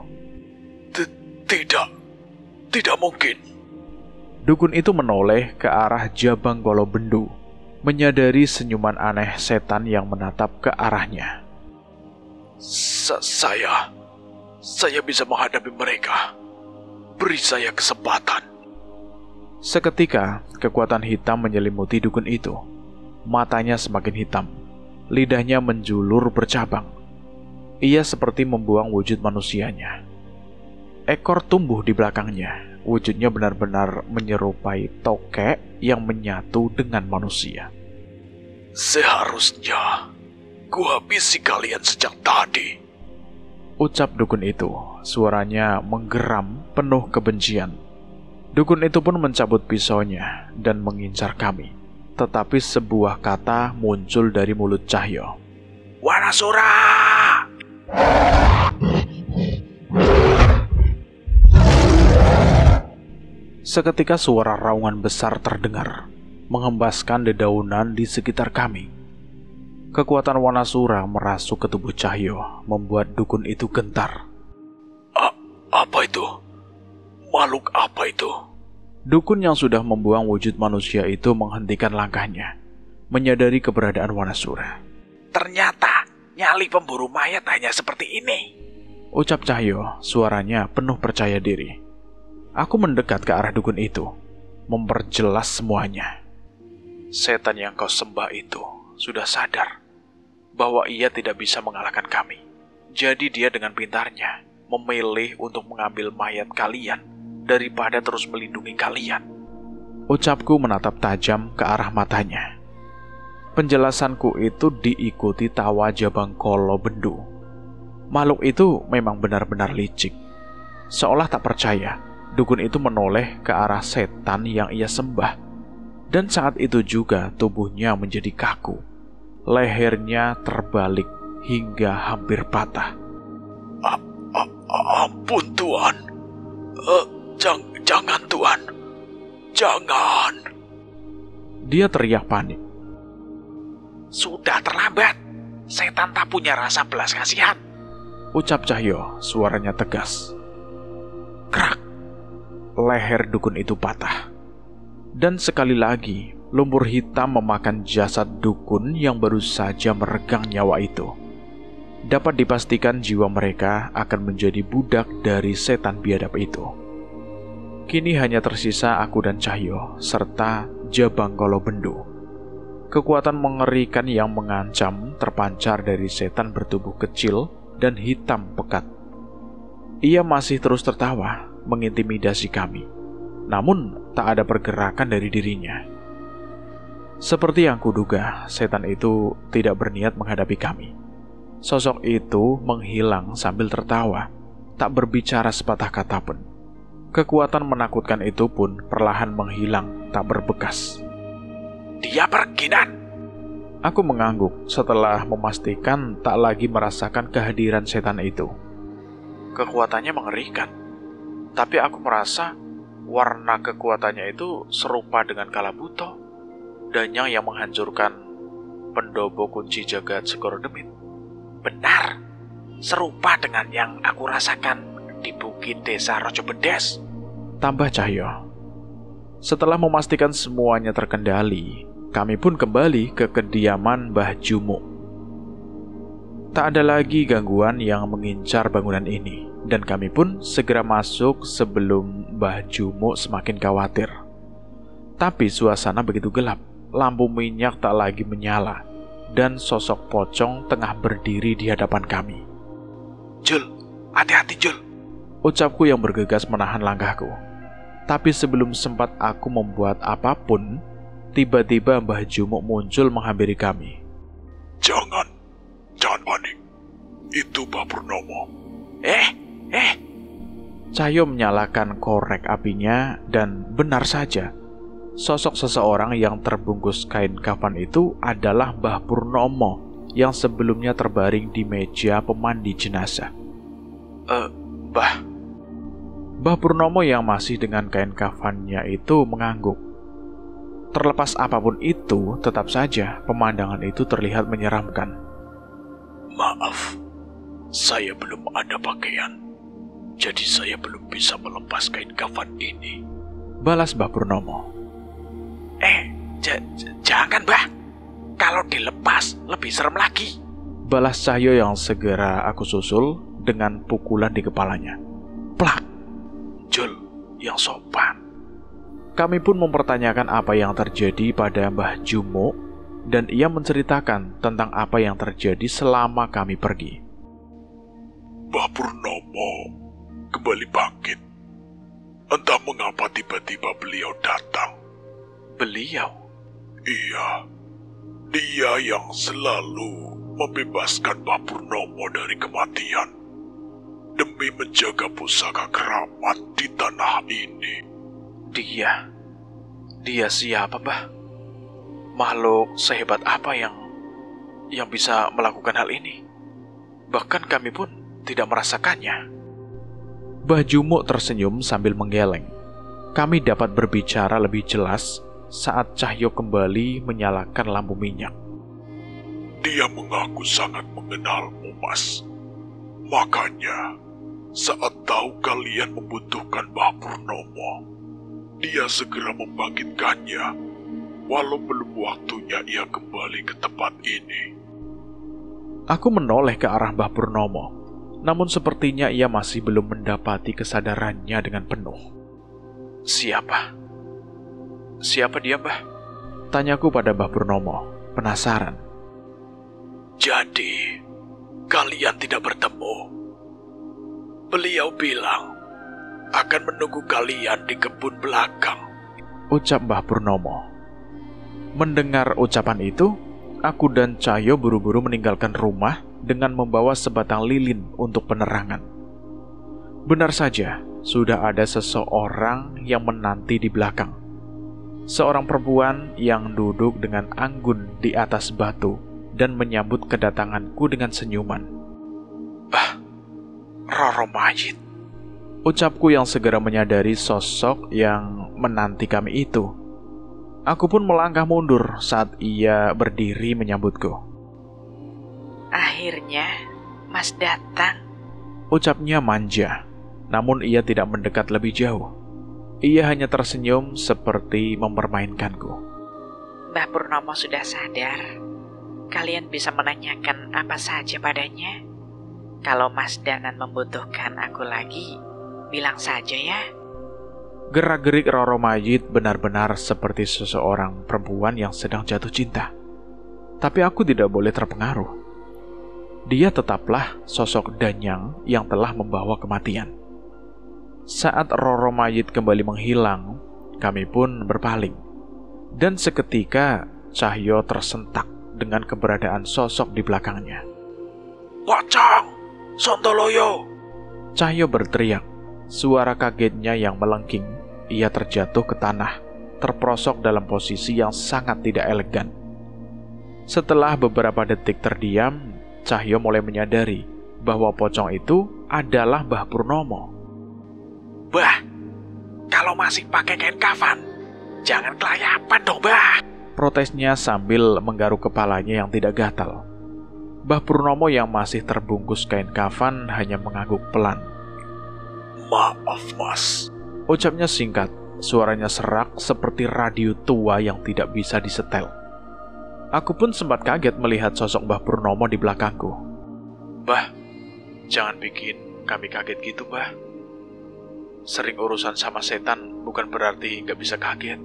Tidak mungkin. Dukun itu menoleh ke arah Jabangkolo Bendu, menyadari senyuman aneh setan yang menatap ke arahnya. Saya bisa menghadapi mereka. Beri saya kesempatan. Seketika, kekuatan hitam menyelimuti dukun itu. Matanya semakin hitam. Lidahnya menjulur bercabang. Ia seperti membuang wujud manusianya. Ekor tumbuh di belakangnya. Wujudnya benar-benar menyerupai tokek yang menyatu dengan manusia. Seharusnya kuhabisi kalian sejak tadi, ucap dukun itu. Suaranya menggeram penuh kebencian. Dukun itu pun mencabut pisaunya dan mengincar kami. Tetapi sebuah kata muncul dari mulut Cahyo. Wanasura! Seketika suara raungan besar terdengar, menghembaskan dedaunan di sekitar kami. Kekuatan Wanasura merasuk ke tubuh Cahyo, membuat dukun itu gentar. Apa itu? Makhluk apa itu? Dukun yang sudah membuang wujud manusia itu menghentikan langkahnya, menyadari keberadaan Wanasura. Ternyata nyali pemburu mayat hanya seperti ini, Ucap Cahyo, suaranya penuh percaya diri. Aku mendekat ke arah dukun itu, memperjelas semuanya. Setan yang kau sembah itu sudah sadar bahwa ia tidak bisa mengalahkan kami. Jadi dia dengan pintarnya memilih untuk mengambil mayat kalian daripada terus melindungi kalian. Ucapku menatap tajam ke arah matanya. Penjelasanku itu diikuti tawa Jabangkolo Bendu. Makhluk itu memang benar-benar licik. Seolah tak percaya, dukun itu menoleh ke arah setan yang ia sembah. Dan saat itu juga tubuhnya menjadi kaku. Lehernya terbalik hingga hampir patah. Ampun Tuan. Jangan Tuan. Jangan. Dia teriak panik. Sudah terlambat. Setan tak punya rasa belas kasihan, Ucap Cahyo, suaranya tegas. Krak. Leher dukun itu patah. Dan sekali lagi, lumpur hitam memakan jasad dukun yang baru saja meregang nyawa itu. Dapat dipastikan jiwa mereka akan menjadi budak dari setan biadab itu. Kini hanya tersisa aku dan Cahyo, serta Jabangkolo Bendu. Kekuatan mengerikan yang mengancam terpancar dari setan bertubuh kecil dan hitam pekat. Ia masih terus tertawa, mengintimidasi kami. Namun, tak ada pergerakan dari dirinya. Seperti yang kuduga, setan itu tidak berniat menghadapi kami. Sosok itu menghilang sambil tertawa, tak berbicara sepatah kata pun. Kekuatan menakutkan itu pun perlahan menghilang, tak berbekas. Dia pergi, Nan. Aku mengangguk setelah memastikan tak lagi merasakan kehadiran setan itu. Kekuatannya mengerikan, tapi aku merasa warna kekuatannya itu serupa dengan Kalabuto, Danyang yang menghancurkan pendobo kunci jagat Segoro Demit. Benar, serupa dengan yang aku rasakan di bukit desa Rojo Bedes, tambah Cahyo. Setelah memastikan semuanya terkendali, kami pun kembali ke kediaman Mbah Jumo. Tak ada lagi gangguan yang mengincar bangunan ini, dan kami pun segera masuk sebelum Mbah Jumo semakin khawatir. Tapi suasana begitu gelap, lampu minyak tak lagi menyala, dan sosok pocong tengah berdiri di hadapan kami. Jul, hati-hati Jul, Ucapku yang bergegas menahan langkahku. Tapi sebelum sempat aku membuat apapun, tiba-tiba Mbah Jumo muncul menghampiri kami. Jangan panik. Itu Mbah Purnomo. Cahyo menyalakan korek apinya dan benar saja, sosok seseorang yang terbungkus kain kafan itu adalah Mbah Purnomo yang sebelumnya terbaring di meja pemandi jenazah. Mbah Purnomo yang masih dengan kain kafannya itu mengangguk. Terlepas apapun itu, tetap saja pemandangan itu terlihat menyeramkan. Maaf, saya belum ada pakaian. Jadi saya belum bisa melepas kain kafan ini, Balas Mbah Purnomo. Jangan, Mbah. Kalau dilepas, lebih serem lagi, Balas Cahyo yang segera aku susul dengan pukulan di kepalanya. Plak! Jul, yang sopan. Kami pun mempertanyakan apa yang terjadi pada Mbah Jumo, dan ia menceritakan tentang apa yang terjadi selama kami pergi. Mbah Purnomo kembali bangkit. Entah mengapa tiba-tiba beliau datang. Beliau? Iya, dia yang selalu membebaskan Mbah Purnomo dari kematian demi menjaga pusaka keramat di tanah ini. Dia siapa, Mbah? Makhluk sehebat apa yang bisa melakukan hal ini? Bahkan kami pun tidak merasakannya. Mbah Jumo tersenyum sambil menggeleng. Kami dapat berbicara lebih jelas saat Cahyo kembali menyalakan lampu minyak. Dia mengaku sangat mengenalmu, Mas. Makanya, saat tahu kalian membutuhkan Mbah Purnomo, dia segera membangkitkannya, walau belum waktunya ia kembali ke tempat ini. Aku menoleh ke arah Mbah Purnomo, namun sepertinya ia masih belum mendapati kesadarannya dengan penuh. Siapa? Siapa dia, Mbah? Tanyaku pada Mbah Purnomo, penasaran. Jadi, kalian tidak bertemu. Beliau bilang akan menunggu kalian di kebun belakang, ucap Mbah Purnomo. Mendengar ucapan itu, aku dan Cahyo buru-buru meninggalkan rumah dengan membawa sebatang lilin untuk penerangan. Benar saja, sudah ada seseorang yang menanti di belakang. Seorang perempuan yang duduk dengan anggun di atas batu dan menyambut kedatanganku dengan senyuman. Roro Mayit. Ucapku yang segera menyadari sosok yang menanti kami itu. Aku pun melangkah mundur saat ia berdiri menyambutku. Akhirnya, Mas datang. Ucapnya manja, namun ia tidak mendekat lebih jauh. Ia hanya tersenyum seperti mempermainkanku. Mbah Purnomo sudah sadar. Kalian bisa menanyakan apa saja padanya. Kalau Mas Danan membutuhkan aku lagi, bilang saja ya. Gerak-gerik Roro Mayit benar-benar seperti seseorang perempuan yang sedang jatuh cinta. Tapi aku tidak boleh terpengaruh. Dia tetaplah sosok danyang yang telah membawa kematian. Saat Roro Mayit kembali menghilang, kami pun berpaling. Dan seketika Cahyo tersentak dengan keberadaan sosok di belakangnya. Pocong! Sontoloyo! Cahyo berteriak. Suara kagetnya yang melengking, ia terjatuh ke tanah, terperosok dalam posisi yang sangat tidak elegan. Setelah beberapa detik terdiam, Cahyo mulai menyadari bahwa pocong itu adalah Mbah Purnomo. Bah, kalau masih pakai kain kafan, jangan kelayapan dong, Bah. Protesnya sambil menggaruk kepalanya yang tidak gatal. Mbah Purnomo yang masih terbungkus kain kafan hanya mengangguk pelan. Maaf, Mas. Ucapnya singkat, suaranya serak seperti radio tua yang tidak bisa disetel. Aku pun sempat kaget melihat sosok Mbah Purnomo di belakangku. Bah, jangan bikin kami kaget gitu, Bah. Sering urusan sama setan bukan berarti nggak bisa kaget.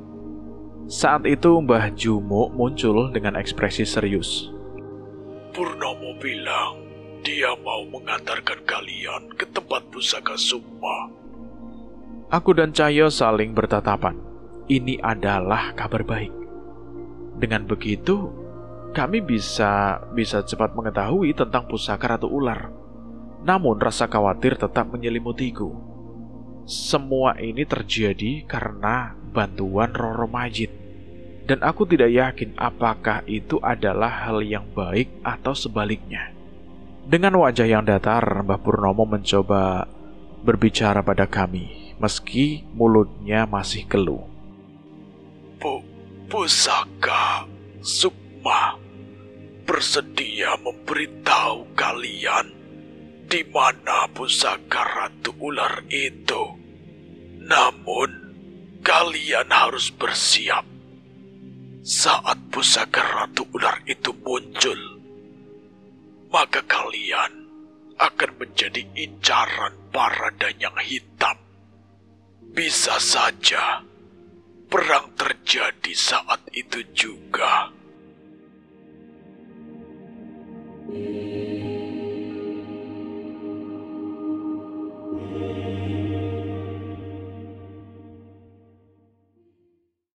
Saat itu Mbah Jumo muncul dengan ekspresi serius. Purnomo bilang dia mau mengantarkan kalian ke tempat pusaka Sukma. Aku dan Cahyo saling bertatapan. Ini adalah kabar baik. Dengan begitu, kami bisa cepat mengetahui tentang pusaka Ratu Ular. Namun rasa khawatir tetap menyelimutiku. Semua ini terjadi karena bantuan Roro Mayit. Dan aku tidak yakin apakah itu adalah hal yang baik atau sebaliknya. Dengan wajah yang datar, Mbah Purnomo mencoba berbicara pada kami, meski mulutnya masih keluh. Pusaka Sukma bersedia memberitahu kalian di mana pusaka Ratu Ular itu. Namun, kalian harus bersiap. Saat pusaka Ratu Ular itu muncul, maka kalian akan menjadi incaran para danyang hitam. Bisa saja perang terjadi saat itu juga.